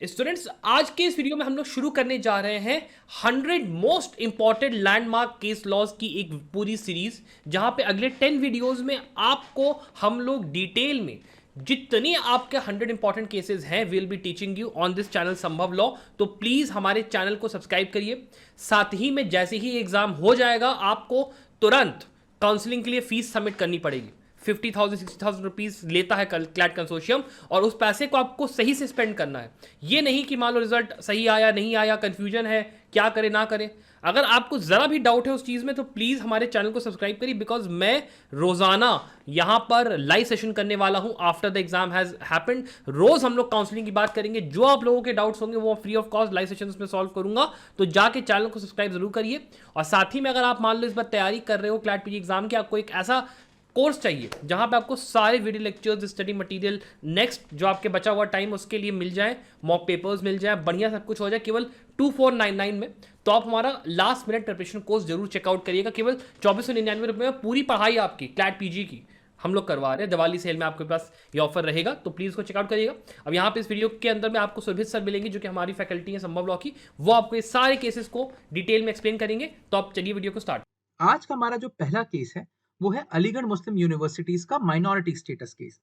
Students, आज के इस वीडियो में हम लोग शुरू करने जा रहे हैं 100 most important landmark case laws की एक पूरी सीरीज, जहां पे अगले 10 वीडियोस में आपको हम लोग डिटेल में जितने आपके 100 इंपॉर्टेंट केसेस हैं will be teaching you on this channel संभव लॉ। तो प्लीज हमारे चैनल को सब्सक्राइब करिए। साथ ही में जैसे ही एग्जाम हो जाएगा आपको तुरंत काउंसलिंग के लिए फीस सबमिट करनी पड़ेगी। 50,000 60,000 रुपीज लेता है क्लैट कंसोर्शियम, और उस पैसे को आपको सही से स्पेंड करना है। ये नहीं कि मान लो रिजल्ट सही आया नहीं आया, कंफ्यूजन है, क्या करे ना करे। अगर आपको जरा भी डाउट है उस चीज में तो प्लीज हमारे चैनल को सब्सक्राइब करिए, बिकॉज मैं रोजाना यहां पर लाइव सेशन करने वाला हूं after the exam has happened. रोज हम लोग काउंसलिंग की बात करेंगे, जो आप लोगों के डाउट्स होंगे वो free of cost live session में सॉल्व करूंगा। तो जाके चैनल को सब्सक्राइब जरूर करिए। और साथ ही में अगर आप मान लो इस बार तैयारी कर रहे हो क्लैट पीजी एग्जाम की, आपको एक ऐसा कोर्स चाहिए जहां पे आपको सारे video lectures, study material, next जो आपके बचा हुआ टाइम उसके लिए मिल जाए, मॉक पेपर्स मिल जाए, बढ़िया सब कुछ हो जाए केवल 2499 में, तो आप हमारा लास्ट मिनट प्रिपरेशन कोर्स जरूर चेकआउट करिएगा। केवल 2499 में पूरी पढ़ाई आपकी क्लैट पीजी की हम लोग करवा रहे हैं। दिवाली सेल में आपके पास ये ऑफर रहेगा, तो प्लीज को चेकआउट करिएगा। अब यहाँ पे इस वीडियो के अंदर में आपको सुरभित सर मिलेंगे, जो कि हमारी फैकल्टी है संभव लॉ की। वो आपको ये सारे केसेस को डिटेल में एक्सप्लेन करेंगे। तो आप चलिए वीडियो को स्टार्ट। आज का हमारा जो पहला केस है वो है अलीगढ़ मुस्लिम यूनिवर्सिटीज का माइनॉरिटी स्टेटस केस।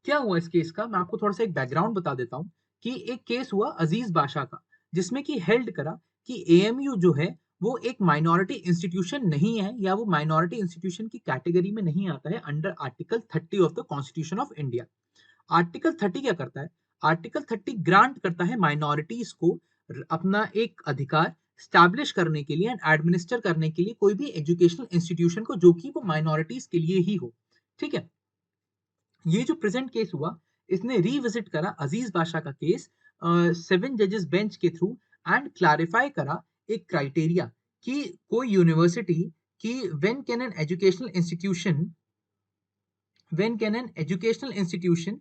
क्या हुआ इस केस का, मैं आपको थोड़ा सा एक बैकग्राउंड बता देता हूँ कि एक केस हुआ अजीज बादशाह का, जिसमें कि हेल्ड करा कि एएमयू जो है वो एक माइनॉरिटी इंस्टीट्यूशन नहीं है, या वो माइनॉरिटी इंस्टीट्यूशन की कैटेगरी में नहीं आता है under article 30 of the constitution of India. Article 30 क्या करता है? आर्टिकल 30 ग्रांट करता है माइनॉरिटीज को अपना एक अधिकार स्टैब्लिश करने के लिए एंड एडमिनिस्टर करने के लिए कोई भी एजुकेशनल इंस्टीट्यूशन को, जो कि वो माइनॉरिटीज के लिए ही हो। ठीक है, ये जो प्रेजेंट केस हुआ, इसने रिविजिट करा अजीज बादशाह का केस 7 जजेस बेंच के थ्रू, एंड क्लैरिफाई करा एक क्राइटेरिया कि कोई यूनिवर्सिटी की when can an educational institution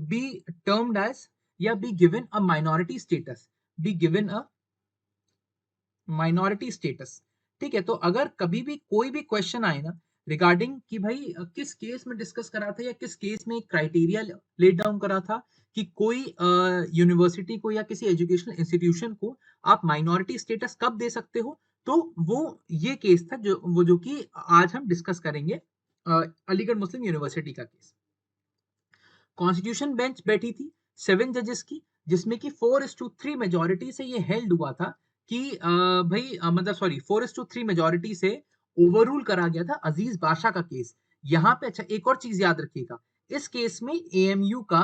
be termed as या be given a minority status, be given a minority status. ठीक है, तो अगर कभी भी कोई भी क्वेश्चन आए ना रिगार्डिंग कि भाई किस केस में डिस्कस करा था या किस केस में एक क्राइटेरिया लेट डाउन करा था कि कोई यूनिवर्सिटी को या किसी एजुकेशनल इंस्टीट्यूशन को आप माइनॉरिटी स्टेटस कब दे सकते हो, तो वो ये केस था जो कि आज हम डिस्कस करेंगे, अलीगढ़ मुस्लिम यूनिवर्सिटी का केस। कॉन्स्टिट्यूशन बेंच बैठी थी 7 जजेस की, जिसमें कि 4:3 मेजोरिटी से ये हेल्ड हुआ था कि भाई मतलब सॉरी 4:3 मेजोरिटी से ओवररूल करा गया था अजीज बादशाह का केस। यहाँ पे अच्छा एक और चीज याद रखिएगा, इस केस में एएमयू का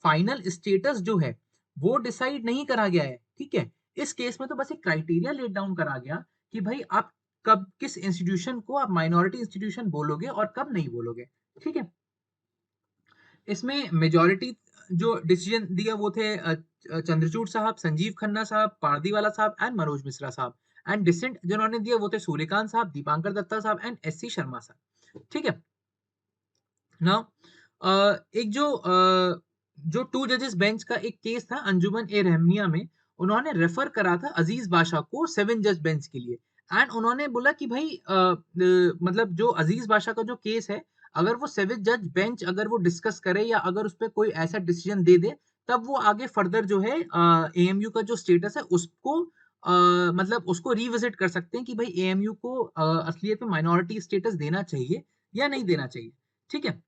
फाइनल स्टेटस जो है वो डिसाइड नहीं करा गया है। ठीक है, इस केस में तो बस एक क्राइटेरिया लेट डाउन करा गया कि भाई आप कब किस इंस्टीट्यूशन को आप माइनॉरिटी इंस्टीट्यूशन बोलोगे और कब नहीं बोलोगे। ठीक है, इसमें मेजॉरिटी जो डिसीजन दिया वो थे चंद्रचूड़ साहब, संजीव खन्ना साहब, पारदीवाला साहब एंड मनोज मिश्रा साहब। एंड डिसेंट जिन्होंने दिया वो थे सूर्यकांत साहब, दीपांकर दत्ता साहब एंड एससी शर्मा साहब। ठीक है ना, एक जो 2 जजेस बेंच का एक केस था अंजुमन ए रहमिया में, उन्होंने रेफर करा था अजीज बादशाह को 7 जज बेंच के लिए। एंड उन्होंने बोला कि भाई मतलब जो अजीज बादशाह का जो केस है, अगर वो 7 जज बेंच अगर वो डिस्कस करे या अगर उस पर कोई ऐसा डिसीजन दे दे, तब वो आगे फर्दर जो है एएमयू का जो स्टेटस है उसको मतलब उसको रिविजिट कर सकते हैं कि भाई एएमयू को असलियत में माइनॉरिटी स्टेटस देना चाहिए या नहीं देना चाहिए। ठीक है,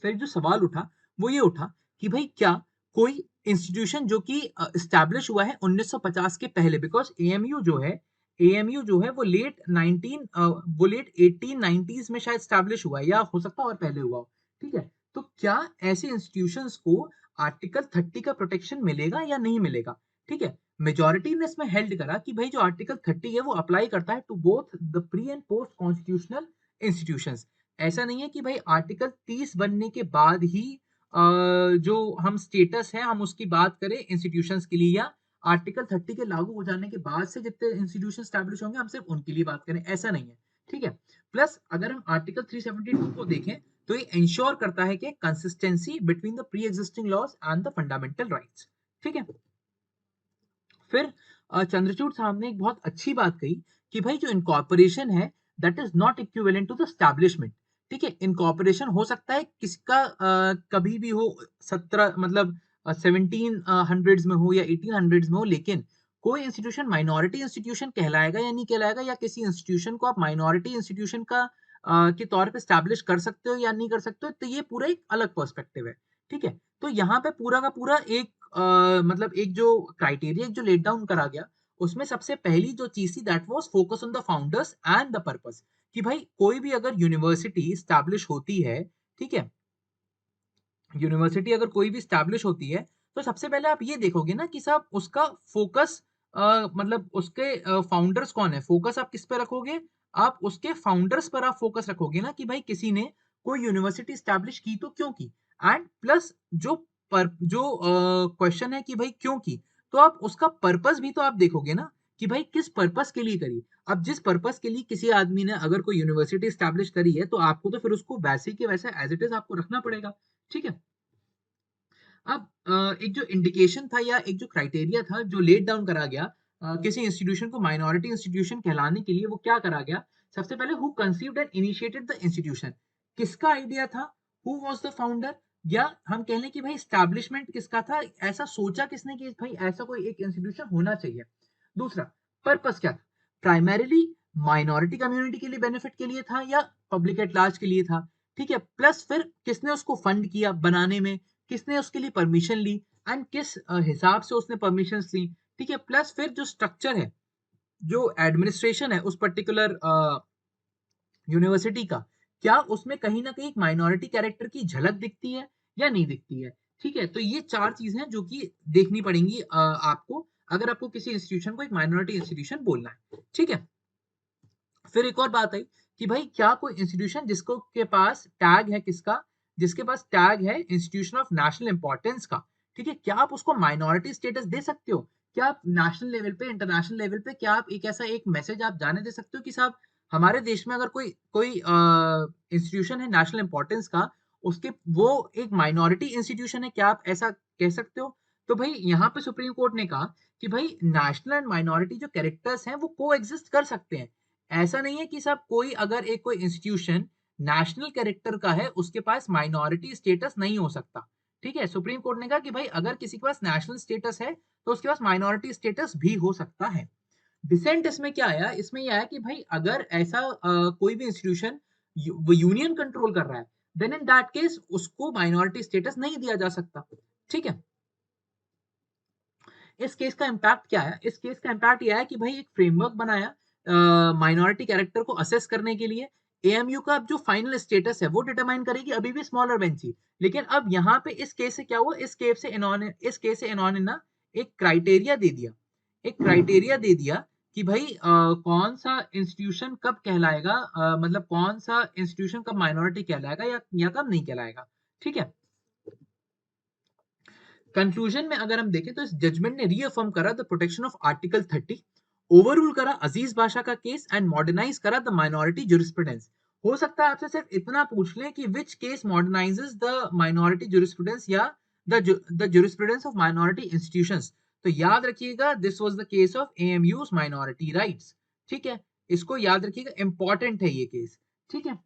फिर जो सवाल उठा वो ये उठा कि भाई क्या कोई इंस्टीट्यूशन जो कि एस्टैब्लिश हुआ है 1950 के पहले, बिकॉज एएमयू जो है वो लेट 1890s में शायद एस्टैब्लिश हुआ है, या हो सकता है और पहले हुआ हो। ठीक है, तो क्या ऐसे इंस्टीट्यूशंस को आर्टिकल 30 का प्रोटेक्शन मिलेगा या नहीं मिलेगा। ठीक है, मेजोरिटी ने इसमें हेल्ड करा कि भाई जो आर्टिकल 30 है वो अप्लाई करता है to both the pre and post constitutional institutions. ऐसा नहीं है कि भाई आर्टिकल 30 बनने के बाद ही जो हम स्टेटस है हम उसकी बात करें इंस्टीट्यूशंस के लिए, या आर्टिकल 30 के लागू हो जाने के बाद से जितने इंस्टीट्यूशन स्टैब्लिश होंगे हम सिर्फ उनके लिए बात करें, ऐसा नहीं है। ठीक है, प्लस अगर हम आर्टिकल 372 को देखें तो ये इंश्योर करता है कि consistency between the pre existing laws and the fundamental rights. ठीक है, फिर चंद्रचूड़ साहब ने एक बहुत अच्छी बात कही कि भाई जो इनकॉर्पोरेशन है that is not equivalent to the establishment. ठीक है, इनकॉर्पोरेशन हो सकता है किसका कभी भी हो, 17 मतलब 1700s में हो या 1800s में हो, लेकिन कोई इंस्टीट्यूशन माइनॉरिटी इंस्टीट्यूशन कहलाएगा या नहीं कहलाएगा, या किसी इंस्टीट्यूशन को आप माइनॉरिटी इंस्टीट्यूशन का के तौर पे स्टैब्लिश कर सकते हो या नहीं कर सकते हो, तो ये पूरा एक अलग पर्सपेक्टिव है। ठीक है, तो यहाँ पे पूरा का पूरा एक मतलब एक जो क्राइटेरिया जो लेट डाउन करा गया, उसमें सबसे पहली जो चीज थी that was focus on the founders and the purpose, कि भाई कोई भी अगर यूनिवर्सिटी स्टैब्लिश होती है, ठीक है, यूनिवर्सिटी अगर कोई भी स्टैब्लिश होती है, तो सबसे पहले आप ये देखोगे ना कि साहब उसका फोकस मतलब उसके फाउंडर्स कौन है, फोकस आप किस पे रखोगे, आप उसके फाउंडर्स पर आप फोकस रखोगे ना, कि भाई किसी ने कोई यूनिवर्सिटी स्टैब्लिश की तो क्यों की, एंड प्लस जो क्वेश्चन है कि भाई क्यों की, तो आप उसका पर्पस भी तो आप देखोगे ना, कि भाई किस पर्पस के लिए करी। अब जिस पर्पस के लिए किसी आदमी ने अगर कोई यूनिवर्सिटी स्टैब्लिश करी है, तो आपको तो फिर उसको वैसे के वैसे एज इट इज आपको रखना पड़ेगा। ठीक है, अब एक जो इंडिकेशन था या एक जो क्राइटेरिया था जो लेट डाउन करा गया किसी इंस्टीट्यूशन को माइनॉरिटी इंस्टीट्यूशन कहलाने के लिए, वो क्या करा गया, सबसे पहले who conceived and initiated the institution, किसका आइडिया था, हु वाज द फाउंडर, या हम कह लें कि भाई स्टैब्लिशमेंट किसका था, ऐसा सोचा किसने कि भाई ऐसा कोई एक इंस्टीट्यूशन होना चाहिए। दूसरा, पर्पस क्या था, प्राइमरीली माइनॉरिटी कम्युनिटी के लिए बेनिफिट के लिए था या पब्लिक एट लार्ज के लिए था। ठीक है, प्लस फिर किसने उसको फंड किया बनाने में, किसने उसके लिए परमिशन ली, एंड किस हिसाब से उसने परमिशन ली। ठीक है, प्लस फिर जो स्ट्रक्चर है, जो एडमिनिस्ट्रेशन है उस पर्टिकुलर यूनिवर्सिटी का, क्या उसमें कहीं ना कहीं एक माइनॉरिटी कैरेक्टर की झलक दिखती है या नहीं दिखती है। ठीक है, तो ये चार चीजें हैं जो कि देखनी पड़ेंगी आपको, अगर आपको किसी इंस्टीट्यूशन को एक माइनॉरिटी इंस्टीट्यूशन बोलना है। ठीक है, फिर एक और बात आई कि भाई क्या कोई इंस्टीट्यूशन जिसको के पास टैग है, किसका, जिसके पास टैग है इंस्टीट्यूशन ऑफ नेशनल इंपॉर्टेंस का, ठीक है, क्या आप उसको माइनॉरिटी स्टेटस दे सकते हो, क्या आप नेशनल लेवल पे इंटरनेशनल लेवल पे क्या आप एक ऐसा एक मैसेज आप जाने दे सकते हो कि साहब हमारे देश में अगर कोई कोई इंस्टीट्यूशन है नेशनल इंपॉर्टेंस का, उसके वो एक माइनॉरिटी इंस्टीट्यूशन है, क्या आप ऐसा कह सकते हो। तो भाई यहाँ पे सुप्रीम कोर्ट ने कहा कि भाई नेशनल एंड माइनॉरिटी जो कैरेक्टर्स हैं वो को एग्जिस्ट कर सकते हैं। ऐसा नहीं है कि साहब कोई अगर एक कोई इंस्टीट्यूशन नेशनल कैरेक्टर का है, उसके पास माइनॉरिटी स्टेटस नहीं हो सकता। ठीक है, सुप्रीम कोर्ट ने कहा कि भाई अगर किसी के पास नेशनल स्टेटस है, तो उसके पास माइनॉरिटी स्टेटस भी हो सकता है। डिसेंट इसमें क्या आया, इसमें यह आया कि भाई अगर ऐसा कोई भी इंस्टीट्यूशन वो यूनियन कंट्रोल कर रहा है, देन इन दैट केस उसको माइनॉरिटी स्टेटस नहीं दिया जा सकता। ठीक है, इस केस का इम्पैक्ट क्या है, इस केस का इम्पैक्ट यह है कि भाई एक फ्रेमवर्क बनाया माइनॉरिटी कैरेक्टर को असेस करने के लिए। एएमयू का अब जो फाइनल स्टेटस है वो डिटरमाइन करेगी, अभी भी स्मॉलर बेंच ही, लेकिन अब यहाँ पे इस केस से क्या हुआ, इस केस से इन्होंने ना एक क्राइटेरिया दे दिया, एक क्राइटेरिया दे दिया कि भाई कौन सा इंस्टीट्यूशन कब कहलाएगा, मतलब कौन सा इंस्टीट्यूशन कब माइनॉरिटी कहलाएगा या कब नहीं कहलाएगा। ठीक है, कंक्लूजन में अगर हम देखें तो इस जजमेंट ने रीअफर्म करा the protection of article 30, overrule करा अजीज बादशाह का केस एंड मॉडर्नाइज करा द माइनॉरिटी जुरिस्प्रूडेंस। हो सकता है आपसे सिर्फ इतना पूछ लें कि which case modernises the minority jurisprudence या the jurisprudence of minority institutions. तो याद रखिएगा this was the case of AMU's minority rights. ठीक है, इसको याद रखिएगा, इंपॉर्टेंट है ये केस। ठीक है,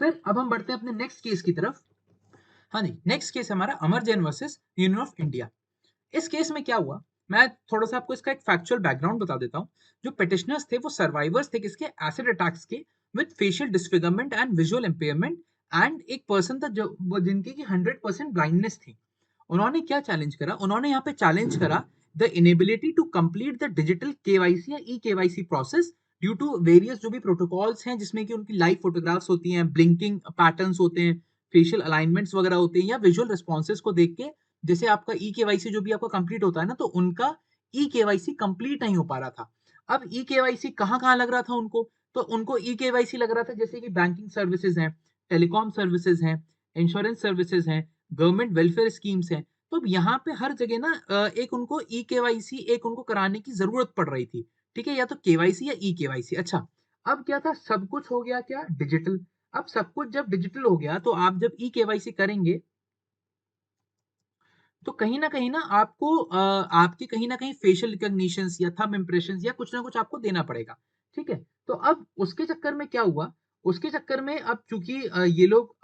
फिर अब हम बढ़ते हैं अपने नेक्स्ट केस की तरफ। हाँ जी, नेक्स्ट केस हमारा Amar Jain versus union of India. इस केस में क्या हुआ, मैं थोड़ा सा आपको इसका एक फैक्चुअल बैकग्राउंड बता देता हूँ। जो पिटिशनर्स थे वो सर्वाइवर्स थे किसके, एसिड अटैक्स के, with facial disfigurement and visual impairment, and एक पर्सन था जो जिनकी की 100% ब्लाइंडनेस थी। उन्होंने क्या चैलेंज करा, उन्होंने यहाँ पे चैलेंज करा the inability to complete the digital KYC या e KYC process due to various जो भी प्रोटोकॉल्स हैं, जिसमें कि उनकी लाइव फोटोग्राफ्स होती हैं, ब्लिंकिंग पैटर्न्स होते हैं, फेशियल अलाइनमेंट्स वगैरह होते हैं, या विजुअल रिस्पॉन्सेज को देख के जैसे आपका ई केवाईसी जो भी आपका कंप्लीट होता है ना, तो उनका ई केवाईसी कंप्लीट नहीं हो पा रहा था। अब ई केवाईसी कहाँ कहाँ लग रहा था उनको, तो उनको ई केवाईसी लग रहा था जैसे कि बैंकिंग सर्विसेज हैं, टेलीकॉम सर्विसेज हैं, इंश्योरेंस सर्विसेज हैं, गवर्नमेंट वेलफेयर स्कीम्स हैं। तो अब यहाँ पे हर जगह ना एक उनको ई केवाईसी एक उनको कराने की जरूरत पड़ रही थी। ठीक है, या तो केवाईसी या ई केवाईसी। अच्छा, अब क्या था, सब कुछ हो गया क्या डिजिटल। अब सब कुछ जब डिजिटल हो गया, तो आप जब ई केवाईसी करेंगे, तो कहीं ना आपको आपके कहीं ना कहीं फेशियल रिकॉग्निशन या थंब इम्प्रेशन या कुछ ना कुछ आपको देना पड़ेगा। ठीक है, तो अब उसके चक्कर में क्या हुआ, उसके चक्कर में अब चूंकि ये लोग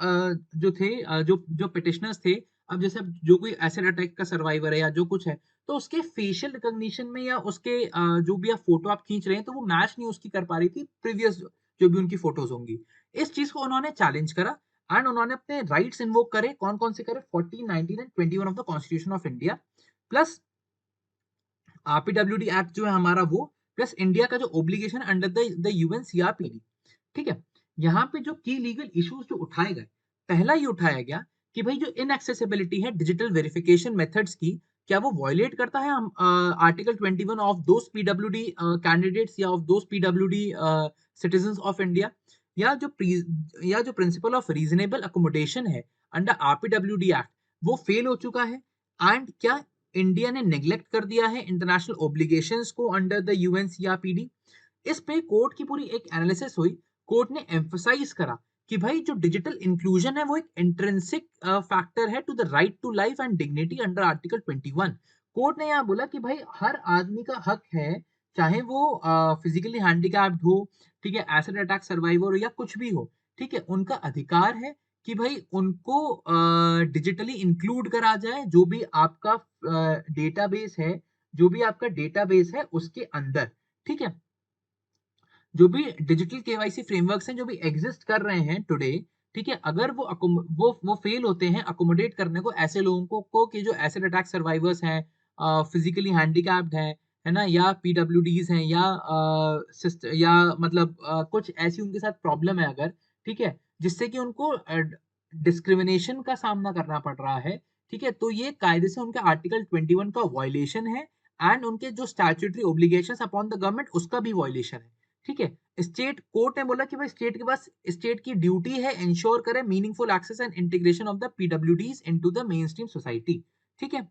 जो थे जो जो पिटिशनर्स थे, अब जैसे अब जो कोई एसिड अटैक का सर्वाइवर है या जो कुछ है, तो उसके फेशियल रिकॉग्निशन में या उसके जो भी आप फोटो आप खींच रहे हैं, तो वो मैच नहीं उसकी कर पा रही थी प्रीवियस जो भी उनकी फोटोज होंगी। इस चीज को उन्होंने चैलेंज करा एंड उन्होंने अपने राइट्स इन्वोक करे। कौन-कौन से करे? 14, 19 and 21 of the constitution of India plus RPWD act जो है हमारा वो, प्लस इंडिया का जो ओब्लिगेशन अंडर द यूएन सीआरपीडी। ठीक है? यहाँ पे जो की लीगल इश्यूज जो उठाए गए, पहला ये उठाया गया कि भाई जो इनएक्सेसिबिलिटी है डिजिटल वेरिफिकेशन मेथड्स की, क्या वो वायलेट करता है हम आर्टिकल 21 ऑफ दोस पीडब्ल्यूडी कैंडिडेट्स या ऑफ दोस पीडब्ल्यूडी सिटीजंस ऑफ इंडिया, या जो प्रिंसिपल ऑफ रीजनेबल अकोमोडेशन है अंडर आरपीडब्ल्यूडी एक्ट वो फेल हो चुका है। एंड क्या इंडिया ने नेग्लेक्ट कर दिया है इंटरनेशनल ओब्लिगेशंस को अंडर द यूएनसीआरपीडी। इस पे कोर्ट की पूरी एक एनालिसिस हुई। कोर्ट ने एम्फसाइज करा कि भाई जो डिजिटल इंक्लूजन है वो एक इंट्रिंसिक फैक्टर है to the right to life and dignity under article 21। Court ने यहाँ बोला कि भाई हर आदमी का हक है, चाहे वो फिजिकली हैंडीकैप्ड हो, ठीक है, एसिड अटैक सर्वाइवर हो या कुछ भी हो, ठीक है, उनका अधिकार है कि भाई उनको डिजिटली इंक्लूड करा जाए जो भी आपका डेटाबेस है, जो भी आपका डेटाबेस है उसके अंदर। ठीक है? जो भी डिजिटल केवाईसी फ्रेमवर्क्स हैं जो भी एग्जिस्ट कर रहे हैं टुडे, ठीक है, अगर वो फेल होते हैं अकोमोडेट करने को ऐसे लोगों को कि जो एसिड अटैक सर्वाइवर्स हैं, फिजिकली हैंडीकैप्ड हैं, है ना, या पीडब्ल्यूडीज हैं, या मतलब कुछ ऐसी उनके साथ प्रॉब्लम है अगर, ठीक है, जिससे कि उनको डिस्क्रिमिनेशन का सामना करना पड़ रहा है, ठीक है, तो ये कायदे से उनके आर्टिकल 21 का वायलेशन है एंड उनके जो statutory obligations upon the government उसका भी वायलेशन है। ठीक है? स्टेट कोर्ट ने बोला कि भाई स्टेट के पास, स्टेट की ड्यूटी है इंश्योर करे meaningful access and integration of the PwDs into the mainstream society. ठीक है?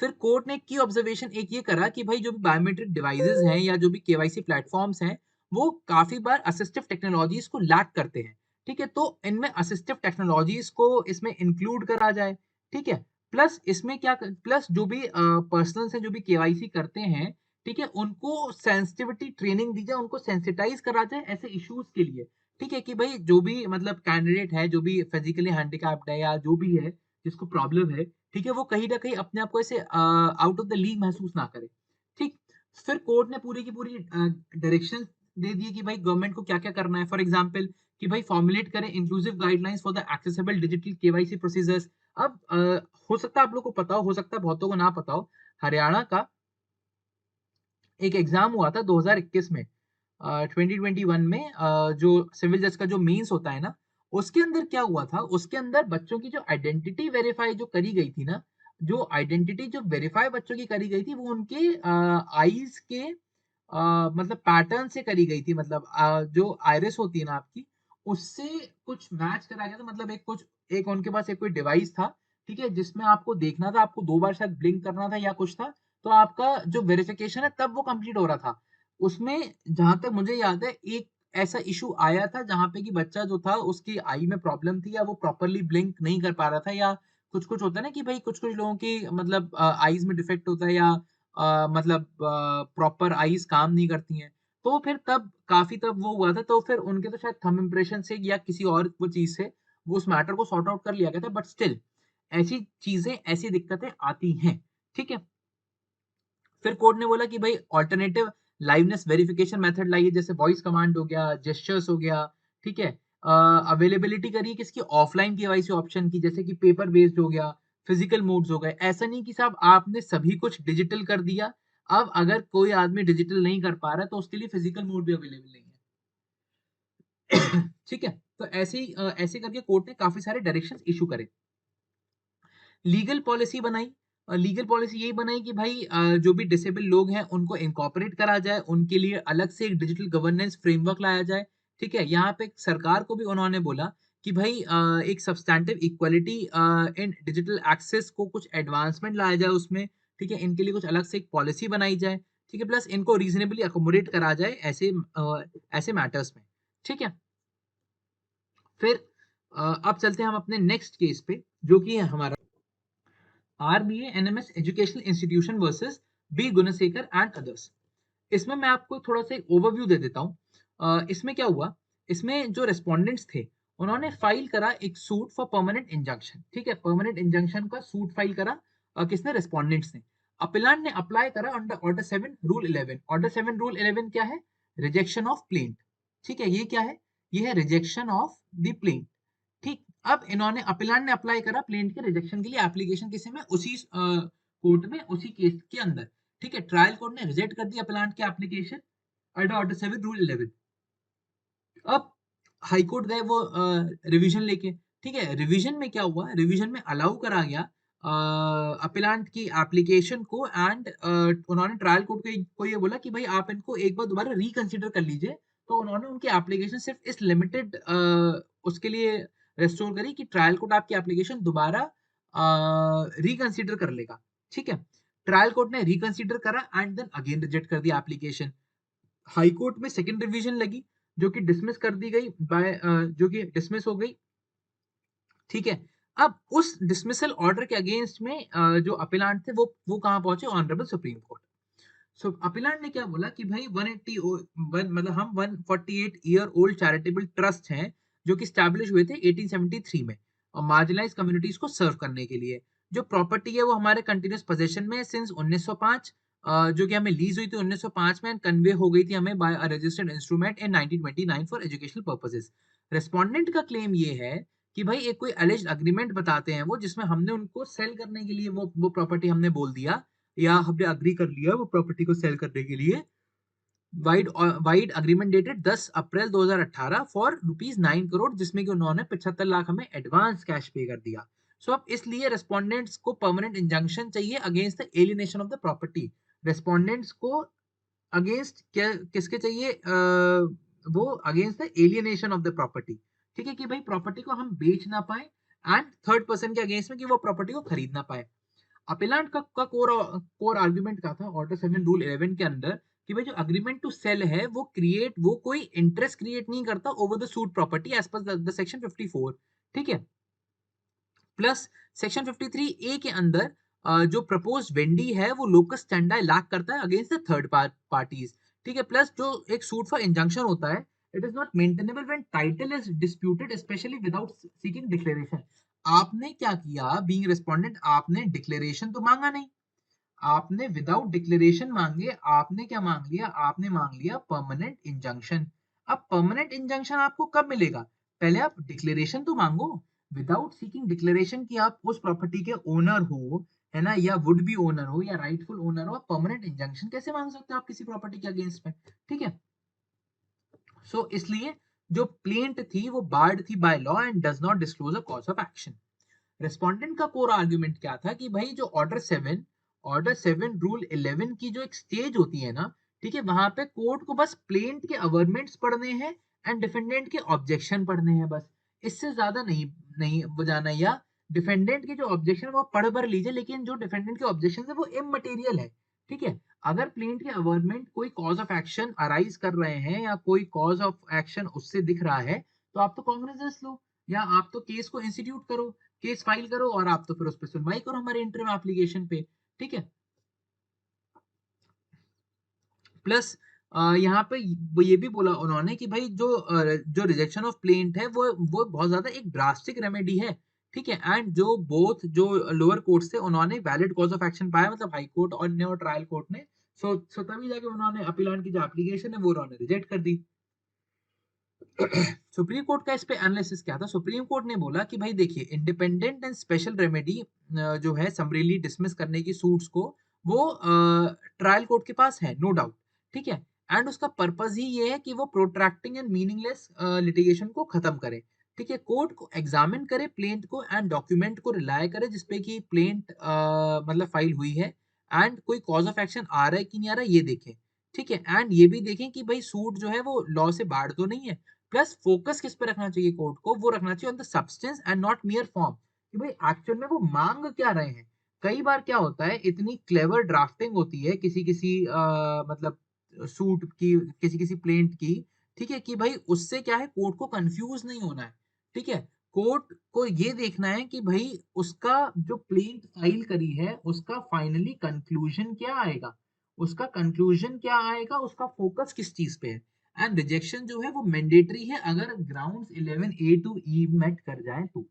फिर कोर्ट ने की ऑब्जर्वेशन एक ये करा कि भाई जो भी बायोमेट्रिक डिवाइसेस हैं या जो भी केवाईसी प्लेटफॉर्म्स हैं, वो काफी बार असिस्टिव टेक्नोलॉजीज को लैक करते हैं। ठीक है? तो इनमें असिस्टिव टेक्नोलॉजीज को इसमें इंक्लूड करा जाए। ठीक है? प्लस इसमें क्या, प्लस जो भी पर्सनल्स हैं जो भी केवाईसी करते हैं, ठीक है, उनको सेंसिटिविटी ट्रेनिंग दी जाए, उनको सेंसिटाइज करा जाए ऐसे इश्यूज के लिए। ठीक है, कि भाई जो भी मतलब कैंडिडेट है जो भी फिजिकली हैंडीकैप्ड है या जो भी है जिसको प्रॉब्लम है, ठीक है, वो कहीं न कहीं अपने आप को ऐसे आउट ऑफ द लीग महसूस ना करे। ठीक? फिर कोर्ट ने पूरी की पूरी डायरेक्शंस दे दिए कि भाई गवर्नमेंट को क्या-क्या करना है। फॉर एग्जांपल कि भाई फॉर्मुलेट करें inclusive guidelines for the accessible digital KYC procedures. अब हो सकता है आप लोगों को पता हो सकता है बहुतों को ना पता हो। हरियाणा का एक एग्जाम हुआ था 2021 में, 2021 में, जो सिविल जज का जो मेंस होता है ना, उसके अंदर क्या हुआ था, उसके अंदर बच्चों की जो आइडेंटिटी वेरीफाई जो करी गई थी ना, जो आइडेंटिटी जो वेरीफाई बच्चों की करी गई थी वो उनके आईज के मतलब पैटर्न से करी गई थी। मतलब जो आइरिस होती है ना आपकी, उससे कुछ मैच करा गया था। मतलब एक उनके पास एक कोई डिवाइस था, ठीक है, जिसमें आपको देखना था, आपको 2 बार शायद ब्लिंक करना था या कुछ था, तो आपका जो वेरिफिकेशन है तब वो कंप्लीट हो रहा था। उसमें जहाँ तक मुझे याद है एक ऐसा इश्यू आया था जहाँ पे कि बच्चा जो था उसकी आई में प्रॉब्लम थी या वो प्रॉपर्ली ब्लिंक नहीं कर पा रहा था, या कुछ-कुछ होता है ना कि भाई कुछ-कुछ लोगों की मतलब आईज़ में डिफेक्ट होता है, या मतलब प्रॉपर आईज़ काम नहीं करती हैं। तो फिर तब वो हुआ था, तो फिर उनके तो शायद थंब इम्प्रेशन से या किसी और वो चीज़ से वो उस मैटर को सॉर्ट आउट कर लिया गया था, बट स्टिल ऐसी चीज़ें, ऐसी दिक्कतें आती हैं। ठीक है? फिर कोर्ट ने बोला कि भाई अल्टरनेटिव लाइवनेस वेरिफिकेशन मेथड लाइए, जैसे वॉइस कमांड हो गया, जेस्चर्स हो गया, ठीक है, अवेलेबिलिटी करिए किसकी, ऑफलाइन केवाईसी ऑप्शन की, जैसे कि पेपर बेस्ड हो गया, फिजिकल मोड्स हो गए। ऐसा नहीं कि साहब आपने सभी कुछ डिजिटल कर दिया, अब अगर कोई आदमी डिजिटल नहीं कर पा रहा है तो उसके लिए फिजिकल मोड भी अवेलेबल नहीं है। ठीक है, तो ऐसे करके कोर्ट ने काफी सारे डायरेक्शंस इशू करे। लीगल पॉलिसी बनाई, लीगल पॉलिसी यही बनाई कि भाई जो भी डिसेबल लोग हैं उनको इनकॉर्पोरेट करा जाए, उनके लिए अलग से एक डिजिटल गवर्नेंस फ्रेमवर्क लाया जाए। ठीक है, यहाँ पे सरकार को भी उन्होंने बोला कि भाई एक substantive equality in digital access को कुछ एडवांसमेंट लाया जाए उसमें। ठीक है, इनके लिए कुछ अलग से एक पॉलिसी बनाई जाए। ठीक है, प्लस इनको रीजनेबली अकोमोडेट करा जाए ऐसे मैटर्स में। ठीक है, फिर अब चलते हैं हम अपने नेक्स्ट केस पे, जो कि है हमारा RBA NMS educational institution versus B Gunasekar and others. इसमें मैं आपको थोड़ा सा एक ओवरव्यू दे देता हूँ। इसमें क्या हुआ, इसमें जो रेस्पोंडेंट्स थे उन्होंने फाइल करा एक सूट फॉर परमानेंट इंजंक्शन, ठीक है, परमानेंट इंजंक्शन का सूट फाइल करा किसने, रेस्पोंडेंट्स ने। अपीलेंट ने अप्लाई करा under order 7 rule 11। Order 7 rule 11 क्या है, रिजेक्शन ऑफ प्लेंट, ठीक है, ये क्या है, ये है रिजेक्शन ऑफ द प्लेंट, ठीक। अब इन्होंने अपीलेंट ने अप्लाई करा प्लेंट के रिजेक्शन के लिए एप्लीकेशन किसी में, उसी कोर्ट में, उसी केस के अंदर, ठीक है। ट्रायल कोर्ट ने रिजेक्ट कर दिया अपीलेंट की एप्लीकेशन अंडर ऑर्डर 7 रूल 11। अब हाई कोर्ट गए वो रिवीजन लेके, ठीक है। रिवीजन में क्या हुआ, रिवीजन में अलाउ करा गया अपीलेंट की एप्लीकेशन को, एंड उन्होंने ट्रायल कोर्ट को ये बोला कि भाई आप इनको एक बार दोबारा रिकंसीडर कर लीजिए। तो उन्होंने उनकी एप्लीकेशन सिर्फ इस लिमिटेड उसके लिए रेस्टोर करी कि ट्रायल कोर्ट आपकी एप्लीकेशन दोबारा रिकंसीडर कर लेगा, ठीक है। ट्रायल कोर्ट ने रिकंसीडर करा एंड देन अगेन रिजेक्ट कर दिया एप्लीकेशन। हाई कोर्ट में सेकंड रिवीजन लगी जो कि डिसमिस कर दी गई बाय जो कि डिसमिस हो गई, ठीक है। अब उस डिसमिसल ऑर्डर के अगेंस्ट में जो अपीलेंट थे वो कहां पहुंचे, ऑनरेबल सुप्रीम कोर्ट। सो अपीलेंट ने क्या बोला कि भाई 180 मतलब हम 148 ईयर ओल्ड चैरिटेबल ट्रस्ट हैं जो कि स्टैब्लिश हुए थे 1873 में और मार्जिनलाइज कम्युनिटीज को सर्व करने के लिए। जो प्रॉपर्टी है वो हमारे कंटिन्यूस पोजेशन में सिंस 1905, जो कि हमें लीज हुई थी 1905 में एंड कन्वे हो गई थी हमें by a registered instrument in 1929 for educational purposes. Respondent का क्लेम ये है कि भाई एक कोई अलेज्ड अग्रीमेंट बताते हैं वो, जिसमें हमने उनको सेल करने के लिए वो प्रॉपर्टी हमने बोल दिया या हमने अग्री कर लिया वो प्रॉपर्टी को सेल करने के लिए, wide agreement dated 10 April 2018 for ₹9 crore, जिसमें कि उन्होंने 75 लाख हमें एडवांस कैश पे कर दिया। सो अब इसलिए रेस्पोंडेंट्स को परमानेंट इंजंक्शन चाहिए against the alienation of the property. Respondents को अगेंस्ट क्या किसके चाहिए, वो against the alienation of the property, ठीक है, कि भाई प्रॉपर्टी को हम बेच ना पाए एंड थर्ड पर्सन के अगेंस्ट में कि वो प्रॉपर्टी को खरीद ना पाए। अपीलेंट का कोर आर्गुमेंट क्या था ऑर्डर 7 रूल 11 के अंदर, कि भाई जो अग्रीमेंट टू सेल है वो कोई इंटरेस्ट क्रिएट नहीं करता over the suit property as per the section 54, ठीक है। प्लस सेक्शन 53 ए के अंदर जो प्रपोज वेंडी है वो लोकस स्टैंडा लैक करता है अगेंस्ट द थर्ड पार्टीज, ठीक है। प्लस जो एक सूट फॉर इंजंक्शन होता है, it is not maintainable when title is disputed specially without seeking declaration. आपने क्या किया बीइंग रिस्पोंडेंट, आपने डिक्लेरेशन तो मांगा नहीं, आपने विदाउट डिक्लेरेशन मांगे, आपने क्या मांग लिया, आपने मांग लिया परमानेंट इंजंक्शन। अब परमानेंट इंजंक्शन आपको कब मिलेगा, पहले आप डिक्लेरेशन तो मांगो। विदाउट सीकिंग डिक्लेरेशन कि आप उस प्रॉपर्टी के ओनर हो, है ना, या वुड बी ओनर हो या राइटफुल ओनर हो, परमानेंट इंजंक्शन कैसे मांग सकते हो आप किसी प्रॉपर्टी के अगेंस्ट में, ठीक है। सो इसलिए जो प्लेंट थी वो बार्ड थी by law and does not disclose a cause of action. Respondent का कोर आर्गुमेंट क्या था कि भाई जो ऑर्डर 7 रूल 11 की जो एक स्टेज होती है ना, ठीक है, वहां पे कोर्ट को बस प्लेंट के अवर्मेंट्स पढ़ने हैं एंड डिफेंडेंट के ऑब्जेक्शन पढ़ने हैं, बस इससे ज्यादा नहीं नहीं बजाना। या डिफेंडेंट के जो ऑब्जेक्शन है वो पढ़ भर लीजिए, लेकिन जो डिफेंडेंट के ऑब्जेक्शन है वो इमटेरियल है, ठीक है। अगर प्लेंट के अवर्मेंट कोई कॉज ऑफ एक्शन अराइज कर रहे हैं या कोई कॉज ऑफ एक्शन उससे दिख रहा है, तो आप तो कॉग्निजेंस लो या आप तो केस को इंस्टीट्यूट करो, केस फाइल करो और आप तो फिर उस पर सुनवाई करो हमारे इंटरव्यू एप्लीकेशन पे, ठीक है। प्लस यहाँ पे ये भी बोला उन्होंने कि भाई जो रिजेक्शन ऑफ प्लेंट है वो बहुत ज्यादा एक ड्रास्टिक रेमेडी है, ठीक है। एंड जो बोथ जो लोअर कोर्ट से उन्होंने वैलिड कॉज ऑफ एक्शन पाया, मतलब हाई कोर्ट और ट्रायल कोर्ट ने, सो तभी जाके उन्होंने अपीलेंट की जो एप्लीकेशन है वो उन्होंने रिजेक्ट कर दी। सुप्रीम कोर्ट का इस पे एनालिसिस क्या था, सुप्रीम कोर्ट ने बोला कि भाई देखिए इंडिपेंडेंट एंड स्पेशल रेमेडी जो है समरीली डिसमिस करने की सूट्स को, वो ट्रायल कोर्ट के पास है, नो डाउट, ठीक है। एंड उसका पर्पस ही ये है कि वो प्रोट्रैक्टिंग एंड मीनिंगलेस लिटिगेशन को खत्म करे, ठीक है। कोर्ट को एग्जामिन करे प्लेंट को एंड डॉक्यूमेंट को रिलाय करे जिसपे कि प्लेंट मतलब फाइल हुई है, एंड कोई कॉज ऑफ एक्शन आ रहा है कि नहीं आ रहा है ये देखें, ठीक है। एंड ये भी देखें कि भाई सूट जो है वो लॉ से बाढ़ तो नहीं है। प्लस फोकस किस पे रखना चाहिए कोर्ट को, वो रखना चाहिए on the substance and not मियर form, कि भाई एक्चुअल में वो मांग क्या रहे हैं। कई बार क्या होता है, इतनी क्लेवर ड्राफ्टिंग होती है किसी किसी मतलब सूट की, किसी किसी प्लेंट की, ठीक है, कि भाई उससे क्या है कोर्ट को कंफ्यूज नहीं होना है, ठीक है। कोर्ट को ये देखना है कि भाई उसका जो प्लेंट फाइल करी है उसका फाइनली कंक्लूजन क्या आएगा, उसका कंक्लूजन क्या आएगा, उसका फोकस किस चीज पे है। एंड रिजेक्शन जो है वो मैंडेटरी है अगर grounds 11A to E met कर जाए तो,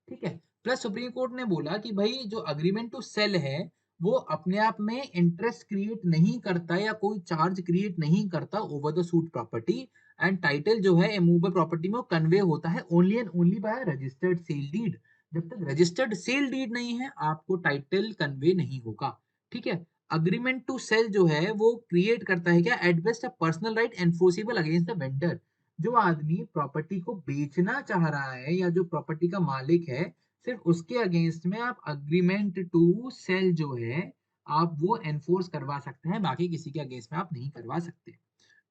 ठीक है। प्लस सुप्रीम कोर्ट ने बोला कि भाई जो अग्रीमेंट टू सेल है वो अपने आप में इंटरेस्ट क्रिएट नहीं करता या कोई चार्ज क्रिएट नहीं करता over the suit property, and title जो है इमूवेबल प्रॉपर्टी में वो कन्वे होता है only and only by registered sale deed. जब तक रजिस्टर्ड सेल डीड नहीं है आपको टाइटल कन्वे नहीं होगा, ठीक है। अग्रीमेंट टू सेल जो है वो क्रिएट करता है क्या, at best a personal right enforceable against the vendor. जो आदमी प्रॉपर्टी को बेचना चाह रहा है या जो प्रॉपर्टी का मालिक है, सिर्फ उसके अगेंस्ट में आप अग्रीमेंट टू सेल जो है आप वो एनफोर्स करवा सकते हैं, बाकी किसी के अगेंस्ट में आप नहीं करवा सकते,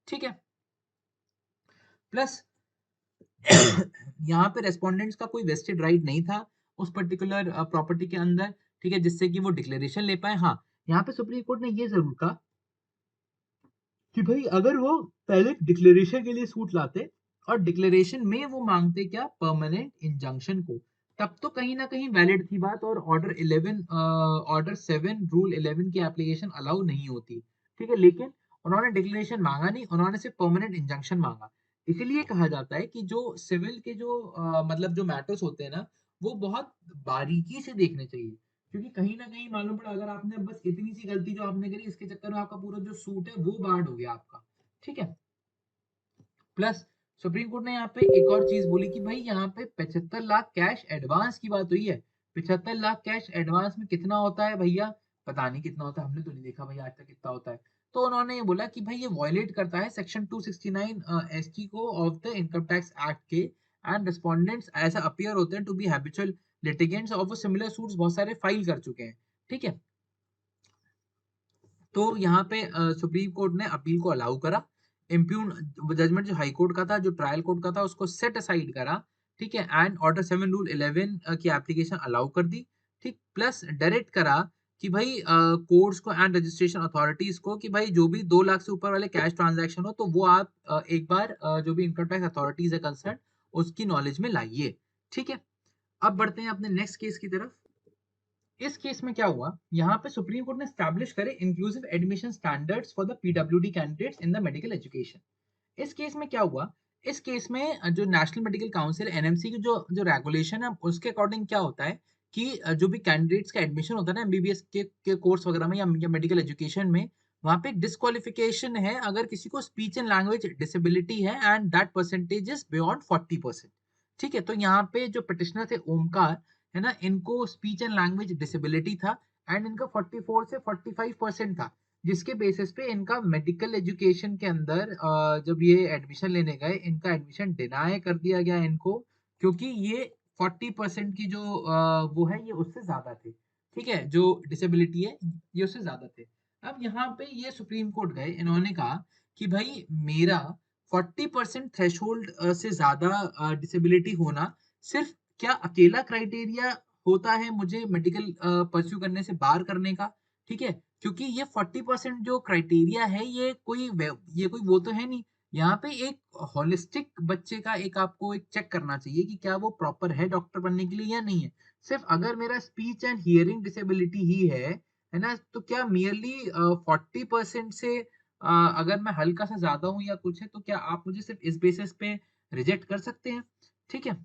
ठीक है। प्लस यहाँ पे रेस्पोंडेंट्स का कोई वेस्टेड राइट नहीं था उस पर्टिकुलर प्रॉपर्टी के अंदर, ठीक है, जिससे कि वो डिक्लेरेशन ले पाए। हाँ, यहाँ पे सुप्रीम कोर्ट ने ये जरूर कहा कि भाई अगर वो पहले डिक्लेरेशन के लिए सूट लाते और डिक्लेरेशन में वो मांगते क्या, परमानेंट इंजंक्शन को, तब तो कहीं ना कहीं वैलिड थी बात और ऑर्डर 7 रूल 11 की एप्लीकेशन अलाउ नहीं होती, ठीक है। लेकिन उन्होंने डिक्लेरेशन मांगा नहीं, उन्होंने सिर्फ परमानेंट इंजंक्शन मांगा। इसीलिए कहा जाता है कि जो सिविल के जो मतलब जो मैटर्स होते हैं ना वो बहुत बारीकी से देखने चाहिए, क्योंकि कहीं ना कहीं मालूम पड़ा अगर आपने बस इतनी सी गलती जो आपने करी इसके चक्कर में आपका पूरा जो सूट है वो बार्ड हो गया आपका, ठीक है। प्लस सुप्रीम कोर्ट ने यहाँ पे एक और चीज बोली कि भाई यहाँ पे 75 लाख कैश एडवांस की बात हुई है। 75 लाख कैश एडवांस में कितना होता है भैया, पता नहीं कितना होता है, हमने तो नहीं देखा भैया आज तक कितना होता है। तो उन्होंने ये बोला कि भाई ये वायलेट करता है सेक्शन 269 एसटी को of the income tax act के, एंड रिस्पोंडेंट्स ऐसा अपीयर होते हैं to be habitual litigants of similar suits बहुत सारे फाइल कर चुके हैं, ठीक है। तो यहाँ पे सुप्रीम कोर्ट ने अपील को अलाउ करा, इम्प्यून जजमेंट जो हाई कोर्ट का था जो ट्रायल कोर्ट का था उसको सेट असाइड करा, ठीक है, एंड ऑर्डर 7 रूल 11 की एप्लीकेशन अलाउ कर दी, ठीक। प्लस डायरेक्ट करा कि भाई कोर्ट्स को एंड रजिस्ट्रेशन अथॉरिटीज को कि भाई जो भी 2 लाख से ऊपर वाले कैश ट्रांजैक्शन हो तो वो आप एक बार जो भी इनकम टैक्स अथॉरिटीज है कंसर्न उसकी नॉलेज में लाइए, ठीक है। अब बढ़ते हैं अपने नेक्स्ट केस की तरफ। इस केस में क्या हुआ, यहाँ पे सुप्रीम कोर्ट ने स्टैब्लिश करे inclusive admission standards for the PWD candidates in the medical education. इस केस में क्या हुआ, इस केस में जो नेशनल मेडिकल काउंसिल एनएमसी की जो जो रेगुलेशन है उसके अकॉर्डिंग क्या होता है कि जो भी कैंडिडेट्स का एडमिशन होता है ना एमबीबीएस के कोर्स वगैरह में या मेडिकल एजुकेशन में, वहां पे डिस्क्वालिफिकेशन है अगर किसी को स्पीच एंड लैंग्वेज डिसेबिलिटी है and that percentage is beyond 40%, ठीक है। तो यहाँ पे जो पिटिशनर थे ओमकार है ना, इनको स्पीच एंड लैंग्वेज डिसेबिलिटी था एंड इनका 44 से 45% था, जिसके बेसिस पे इनका मेडिकल एजुकेशन के अंदर जब ये एडमिशन लेने गए इनका एडमिशन डिनाई कर दिया गया इनको, क्योंकि ये 40% की जो वो है ये उससे ज्यादा थे, ठीक है, जो डिसेबिलिटी है ये उससे ज्यादा थे। अब यहाँ पे ये सुप्रीम कोर्ट गए, इन्होंने कहा कि भाई मेरा 40% थ्रेशोल्ड से ज्यादा डिसेबिलिटी होना सिर्फ क्या अकेला क्राइटेरिया होता है मुझे मेडिकल परस्यू करने से बार करने का, ठीक है, क्योंकि ये 40% जो क्राइटेरिया है ये कोई वो तो है नहीं। यहाँ पे एक होलिस्टिक बच्चे का एक आपको एक चेक करना चाहिए कि क्या वो प्रॉपर है डॉक्टर बनने के लिए या नहीं है। सिर्फ अगर मेरा स्पीच एंड हियरिंग डिसेबिलिटी ही है ना, तो क्या मियरली 40% से अगर मैं हल्का सा ज्यादा हूँ या कुछ है तो क्या आप मुझे सिर्फ इस बेसिस पे रिजेक्ट कर सकते हैं, ठीक है।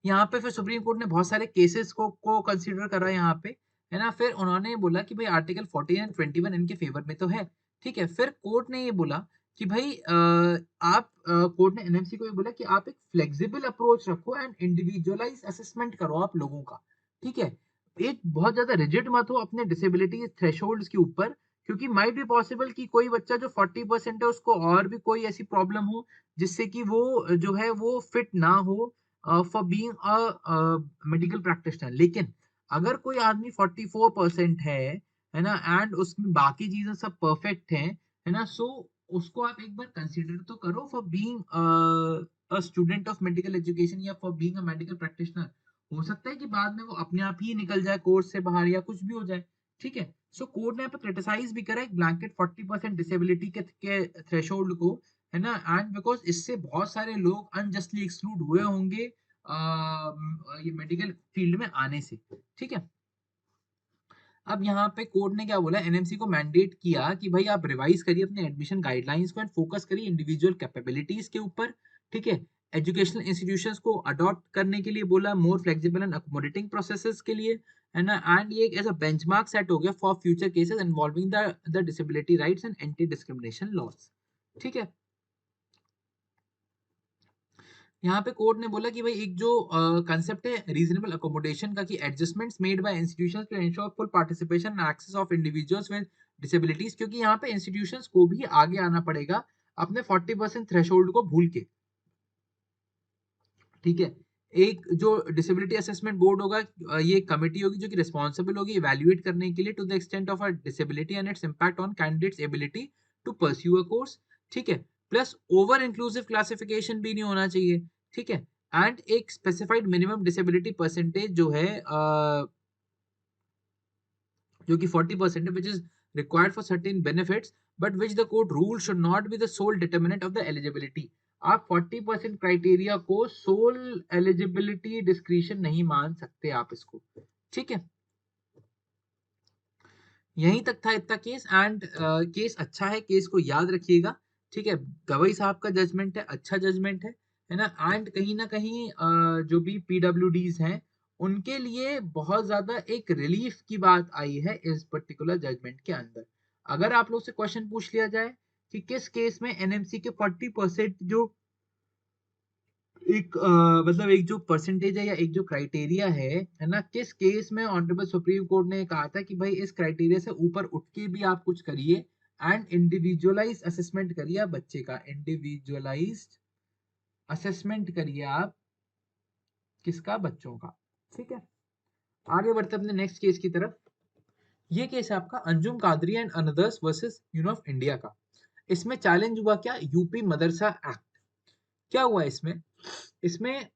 यहाँ पे फिर सुप्रीम कोर्ट ने बहुत सारे केसेस को कंसीडर करा यहाँ पे, है ना, फिर उन्होंने बोला कि भाई आर्टिकल 14 एंड 21 इनके फेवर में तो है, ठीक है। फिर कोर्ट ने ये बोला कि भाई कोर्ट ने एनएमसी को ये बोला कि आप एक फ्लेक्सिबल अप्रोच रखो एंड इंडिविजुअलाइज असेसमेंट करो आप लोगों का, ठीक है। एक बहुत ज्यादा रिजिड मत हो अपने डिसेबिलिटी थ्रेशोल्ड्स के ऊपर, क्योंकि माइट बी पॉसिबल कि कोई बच्चा जो 40% है उसको और भी कोई ऐसी प्रॉब्लम हो जिससे कि वो जो है वो फिट ना हो for being a medical practitioner. लेकिन अगर कोई आदमी 44% है ना, एंड उसमें बाकी चीजें सब परफेक्ट हैं, है ना, सो उसको आप एक बार कंसीडर तो करो for being a student of medical education या for being a medical practitioner. हो सकता है कि बाद में वो अपने आप ही निकल जाए कोर्स से बाहर या कुछ भी हो जाए, ठीक है। सो कोर्ट ने यहाँ पे क्रिटिसाइज भी करा एक ब्लैंकेट 40% डिसेबिलिटी के थ्रेशोल्ड को, है ना, एंड बिकॉज इससे बहुत सारे लोग अनजस्टली एक्सक्लूड हुए होंगे ये मेडिकल फील्ड में आने से, ठीक है। अब यहाँ पे कोर्ट ने क्या बोला, एनएमसी को मैंडेट किया कि भाई आप रिवाइज करिए अपने एडमिशन गाइडलाइंस को एंड फोकस करिए इंडिविजुअल कैपेबिलिटीज के ऊपर, ठीक है। एजुकेशनल इंस्टीट्यूशंस को अडॉप्ट करने के लिए बोला, more flexible and accommodating processes के लिए, है ना। एंड ये एक ऐसा बेंचमार्क सेट हो गया for future cases involving the disability rights and anti discrimination laws, ठीक है। यहाँ पे कोर्ट ने बोला कि भाई एक जो कंसेप्ट है रीजनेबल अकोमोडेशन का, कि adjustments made by institutions to ensure full participation and access of individuals with disabilities, क्योंकि यहाँ पे इंस्टीट्यूशंस को भी आगे आना पड़ेगा अपने 40% थ्रेशोल्ड को भूल के, ठीक है। एक जो डिसेबिलिटी असेसमेंट बोर्ड होगा, ये कमेटी होगी जो कि रिस्पॉन्सिबल होगी इवैल्यूएट करने के लिए to the extent of a disability and its impact on candidates ability to pursue a course, ठीक है। प्लस ओवर इंक्लूसिव क्लासिफिकेशन भी नहीं होना चाहिए, ठीक है। एंड एक स्पेसिफाइड मिनिमम डिसेबिलिटी परसेंटेज जो है जो कि 40% है, which is required for certain benefits, but which the court rule should not be the sole determinant of the eligibility. आप 40% क्राइटेरिया को सोल एलिजिबिलिटी डिस्क्रिशन नहीं मान सकते आप इसको, ठीक है। यहीं तक था इतना केस। एंड केस अच्छा है, केस को याद रखिएगा, ठीक है। गवई साहब का जजमेंट है, अच्छा जजमेंट है ना। एंड कहीं ना कहीं जो भी पीडब्ल्यूडीज हैं उनके लिए बहुत ज्यादा एक रिलीफ की बात आई है इस पर्टिकुलर जजमेंट के अंदर। अगर आप लोग से क्वेश्चन पूछ लिया जाए कि किस केस में एनएमसी के 40% जो एक मतलब एक जो परसेंटेज है या एक जो क्राइटेरिया है ना, किस केस में ऑनरेबल सुप्रीम कोर्ट ने कहा था कि भाई इस क्राइटेरिया से ऊपर उठ के भी आप कुछ करिए एंड इंडिविजुअलाइज असेसमेंट करिए आप बच्चे का, इंडिविजुअलाइज्ड असेसमेंट करिए आप किसका, बच्चों का, ठीक है। आगे बढ़ते अपने नेक्स्ट केस की तरफ। ये केस है आपका Anjum Qadri and another's versus union of India का। इसमें चैलेंज हुआ क्या, यूपी मदरसा एक्ट। क्या हुआ इसमें, इसमें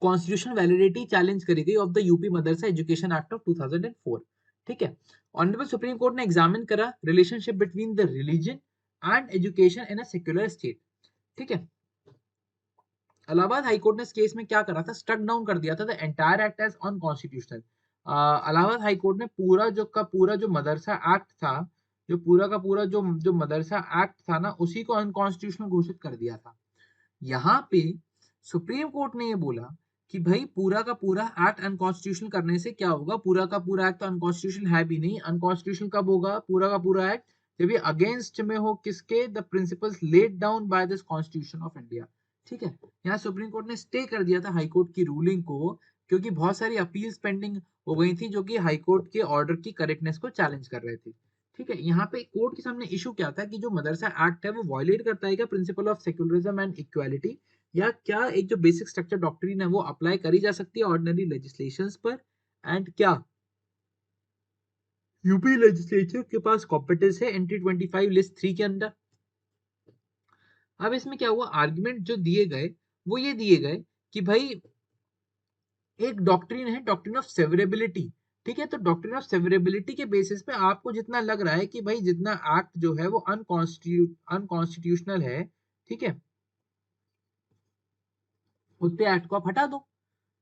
कॉन्स्टिट्यूशनल वैलिडिटी चैलेंज करी गई of the UP Madrasa education act of 2004, ठीक है। ऑनरेबल सुप्रीम कोर्ट ने एग्जामिन करा relationship between the religion and education in a secular state, ठीक है। इलाहाबाद हाईकोर्ट ने इस केस में क्या करा था, स्ट्रक डाउन कर दिया था the entire act as unconstitutional. Allahabad high court ने पूरा जो का पूरा जो मदरसा एक्ट था, जो पूरा का पूरा जो मदरसा एक्ट था ना, उसी को अनकॉन्स्टिट्यूशनल घोषित कर दिया था। यहाँ पे सुप्रीम कोर्ट ने ये बोला कि भाई पूरा का पूरा एक्ट अनकॉन्स्टिट्यूशनल करने से क्या होगा, पूरा का पूरा एक्ट तो अनकॉन्स्टिट्यूशनल है भी नहीं। अनकॉन्स्टिट्यूशनल कब होगा पूरा का पूरा एक्ट, जब ये अगेंस्ट में हो किसके, the principles laid down by this constitution of India, ठीक है। यहाँ सुप्रीम कोर्ट ने स्टे कर दिया था हाई कोर्ट की रूलिंग को, क्योंकि बहुत सारी अपील्स पेंडिंग हो गई थी जो कि हाई कोर्ट के ऑर्डर की करेक्टनेस को चैलेंज कर रहे थे, ठीक है। यहाँ पे कोर्ट के सामने इशू क्या था कि जो मदरसा एक्ट है वो वायलेट करता है क्या principle of secularism and equality, या क्या एक जो बेसिक स्ट्रक्चर डॉक्ट्रिन है वो अप्लाई करी जा सकती है ऑर्डिनरी लेजिस्लेशंस पर, एंड क्या यूपी लेजिस्लेचर के पास कॉम्पिटेंस है एंटी 25 लिस्ट 3 के अंदर। अब इसमें क्या हुआ, आर्गुमेंट जो दिए गए वो ये दिए गए कि भाई एक डॉक्ट्रिन है, डॉक्ट्रिन ऑफ सेवरेबिलिटी, ठीक है। तो डॉक्ट्रिन ऑफ सेवरेबिलिटी के बेसिस पे आपको जितना लग रहा है कि भाई जितना एक्ट जो है वो अनकॉन्स्टिट्यूशनल है, ठीक है, उतने एक्ट को आप हटा दो,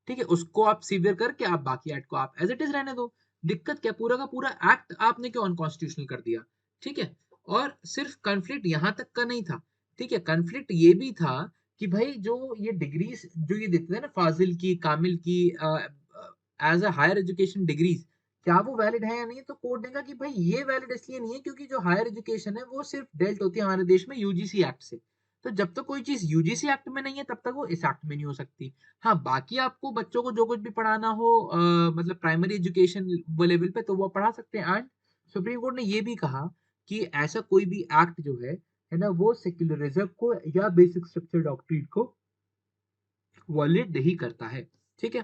ठीक है। उसको आप सीवियर करके आप बाकी एक्ट को आप एज इट इज रहने दो। दिक्कत क्या, पूरा का पूरा एक्ट आपने क्यों अनकॉन्स्टिट्यूशनल कर दिया, ठीक है। और सिर्फ कन्फ्लिक्ट यहां तक का नहीं था, ठीक है। कन्फ्लिक्ट ये भी था कि भाई जो ये डिग्रीज जो ये देते थे ना, फाजिल की, कामिल की, as a higher education degrees, क्या वो वैलिड है या नहीं। तो कोर्ट ने कहा कि भाई ये वैलिड इसलिए नहीं है क्योंकि जो हायर एजुकेशन है वो सिर्फ डेल्ट होती है हमारे देश में यूजीसी एक्ट से। तो जब तक कोई चीज यूजीसी एक्ट में नहीं है तब तक वो इस एक्ट में नहीं हो सकती। हाँ, बाकी आपको बच्चों को जो कुछ भी पढ़ाना हो मतलब प्राइमरी एजुकेशन लेवल पे तो वो पढ़ा सकते हैं। एंड सुप्रीम कोर्ट ने ये भी कहा कि ऐसा कोई भी एक्ट जो है ना, वो सेक्युलरिज्म को या बेसिक स्ट्रक्चर डॉक्ट्रिन को वॉलिड नहीं करता है, ठीक है।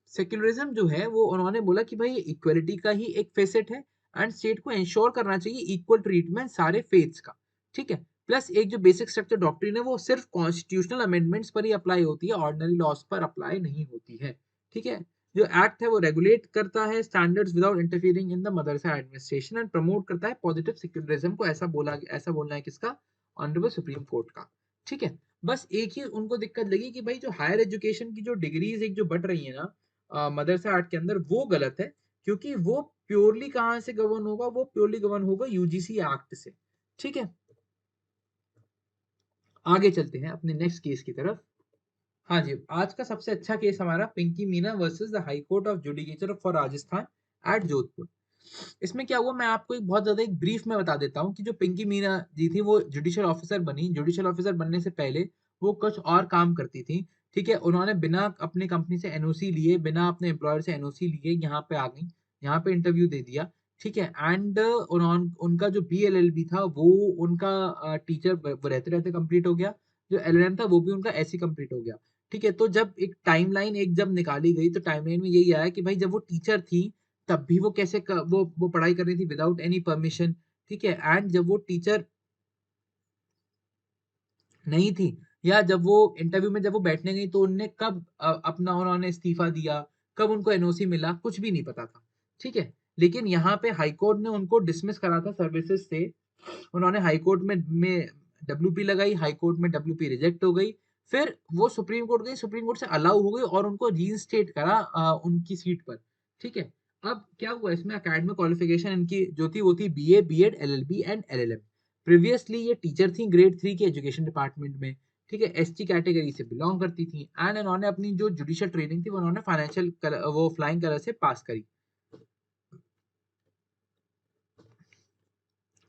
सेक्युलरिज्म जो है वो उन्होंने बोला कि भाई इक्वलिटी का ही एक फेसेट है एंड स्टेट को इंश्योर करना चाहिए इक्वल ट्रीटमेंट सारे फेथ्स का, ठीक है। प्लस एक जो बेसिक स्ट्रक्चर डॉक्ट्रिन है वो सिर्फ कॉन्स्टिट्यूशनल अमेंडमेंट्स पर ही अप्लाई होती है, ऑर्डिनरी लॉज पर अप्लाई नहीं होती है, ठीक है। जो एक्ट है वो रेगुलेट करता है standards without interfering in the Madrasa administration and promote करता है पॉजिटिव सेक्युलरिज्म को, ऐसा बोलना है किसका, ऑनरेबल सुप्रीम कोर्ट का, ठीक है। बस एक ही उनको दिक्कत लगी कि भाई जो हायर एजुकेशन की जो डिग्रीज एक जो बढ़ रही है ना मदरसा आर्ट के अंदर, वो गलत है, क्योंकि वो प्योरली कहाँ से गवर्न होगा, वो प्योरली गवर्न होगा यूजीसी एक्ट से। ठीक है, आगे चलते हैं अपने नेक्स्ट केस की तरफ। हाँ जी, आज का सबसे अच्छा केस हमारा Pinky Meena versus the high court of judicature for Rajasthan at Jodhpur. इसमें क्या हुआ, मैं आपको एक बहुत ज्यादा एक ब्रीफ में बता देता हूँ कि जो पिंकी मीना जी थी वो जुडिशियल ऑफिसर बनी। जुडिशियल ऑफिसर बनने से पहले वो कुछ और काम करती थी। ठीक है, उन्होंने बिना अपनी कंपनी से एनओसी लिए, बिना अपने एम्प्लॉयर से एनओसी लिए यहाँ पे आ गई, यहाँ पे इंटरव्यू दे दिया। ठीक है, एंड उन्होंने उनका जो बीएलएलबी था वो उनका टीचर रहते रहते कंप्लीट हो गया। जो एलएलएम था वो भी उनका ऐसे कंप्लीट हो गया। ठीक है, तो जब एक टाइमलाइन एक जब निकाली गई तो टाइमलाइन में यही आया कि भाई जब वो टीचर थी तब भी वो कैसे वो पढ़ाई कर रही थी विदाउट एनी परमिशन। ठीक है, एंड जब वो टीचर नहीं थी, या जब वो इंटरव्यू में जब वो बैठने गई तो उनने कब अपना उन्होंने इस्तीफा दिया, कब उनको एनओसी मिला, कुछ भी नहीं पता था। ठीक है, लेकिन यहाँ पे हाई कोर्ट ने उनको डिसमिस करा था सर्विसेज से। उन्होंने हाई कोर्ट में डब्ल्यूपी लगाई, हाई कोर्ट में डब्ल्यूपी रिजेक्ट हो गई। फिर वो सुप्रीम कोर्ट गई, सुप्रीम कोर्ट से अलाउ हो गई और उनको रीइंस्टेट करा उनकी सीट पर। ठीक है, अब क्या हुआ इसमें, एकेडमिक क्वालिफिकेशन इनकी जो थी वो थी BA, BEd, LLB and LLM. Previously ये टीचर थी ग्रेड 3 के एजुकेशन डिपार्टमेंट में। ठीक है, एसटी कैटेगरी से बिलोंग करती थी, एंड इन्होंने अपनी जो जुडिशियल ट्रेनिंग थी वो उन्होंने फाइनेंशियल वो फ्लाइंग कलर से पास करी।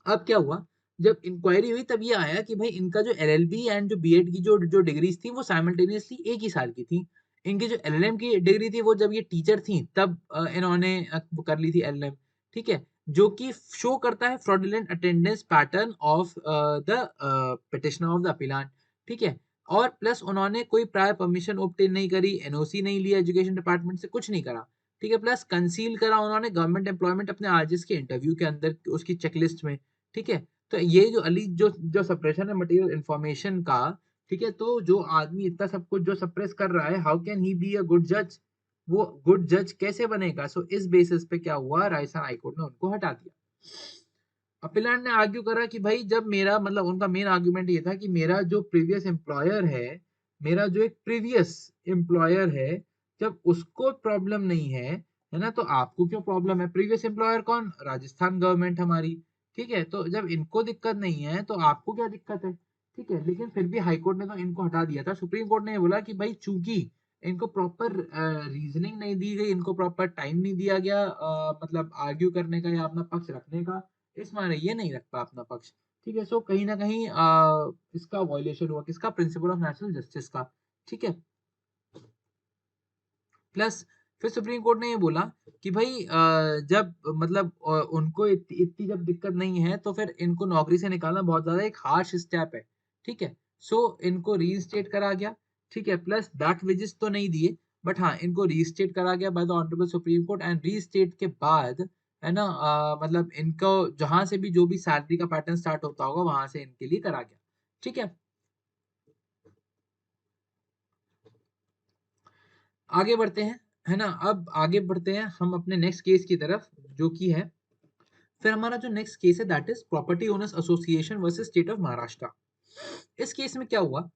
अब क्या हुआ, जब इंक्वायरी हुई तब ये आया कि भाई इनका जो एलएलबी एंड जो बीएड की जो जो डिग्रीज थी वो साइमल्टेनियसली एक ही साल की थी। इनकी जो एलएलएम की डिग्री थी वो जब ये टीचर थी तब इन्होंने वो कर ली थी एलएलएम। ठीक है, जो कि शो करता है fraudulent attendance pattern of the petitioner of the appellant. ठीक है, और प्लस उन्होंने कोई प्रायर परमिशन ऑब्टेन नहीं करी, एनओसी नहीं लिया एजुकेशन डिपार्टमेंट से, कुछ नहीं करा। ठीक है, प्लस कंसील करा उन्होंने गवर्नमेंट एम्प्लॉयमेंट अपने आरजेस के इंटरव्यू के अंदर उसकी चेकलिस्ट में। ठीक है, तो ये जो अली जो जो सप्रेशन है मटेरियल इंफॉर्मेशन का। ठीक है, तो जो आदमी इतना सब कुछ जो सप्रेस कर रहा है, how can he be a good जज, वो गुड जज कैसे बनेगा। सो इस बेसिस पे क्या हुआ, राजस्थान हाईकोर्ट ने उनको हटा दिया। अपीलेंट ने आर्ग्यू करा कि भाई जब मेरा मतलब उनका मेन आर्गुमेंट ये था कि मेरा जो प्रीवियस एम्प्लॉयर है, मेरा जो एक प्रीवियस एम्प्लॉयर है, जब उसको प्रॉब्लम नहीं है ना, तो आपको क्यों प्रॉब्लम है। प्रीवियस एम्प्लॉयर कौन, राजस्थान गवर्नमेंट हमारी। ठीक है, तो जब इनको दिक्कत नहीं है तो आपको क्या दिक्कत है। ठीक है, लेकिन फिर भी हाईकोर्ट ने तो इनको हटा दिया था। सुप्रीम कोर्ट ने ये बोला कि भाई चूंकि इनको प्रॉपर रीजनिंग नहीं दी गई, इनको प्रॉपर टाइम नहीं दिया गया मतलब आर्ग्यू करने का या अपना पक्ष रखने का, इस माने ये नहीं रख पाया अपना पक्ष। ठीक है, सो कहीं ना कहीं इसका वॉयलेशन हुआ किसका, प्रिंसिपल ऑफ नेशनल जस्टिस का। ठीक है, प्लस फिर सुप्रीम कोर्ट ने ये बोला कि भाई जब मतलब उनको इतनी जब दिक्कत नहीं है तो फिर इनको नौकरी से निकालना बहुत ज्यादा एक हार्श स्टेप है। ठीक है, सो इनको रीइंस्टेट करा गया। ठीक है, प्लस बैक वेजेस तो नहीं दिए, बट हाँ इनको रीइंस्टेट करा गया by the honourable supreme court. And reinstate के बाद है ना मतलब इनको जहां से भी जो भी सैलरी का पैटर्न स्टार्ट होता होगा वहां से इनके लिए करा गया। ठीक है, आगे बढ़ते हैं, है ना। अब आगे बढ़ते हैं हम अपने नेक्स्ट केस की तरफ, जो कि है फिर हमारा जो नेक्स्ट केस है that is property owners association versus state of Maharashtra. इस केस में क्या हुआ,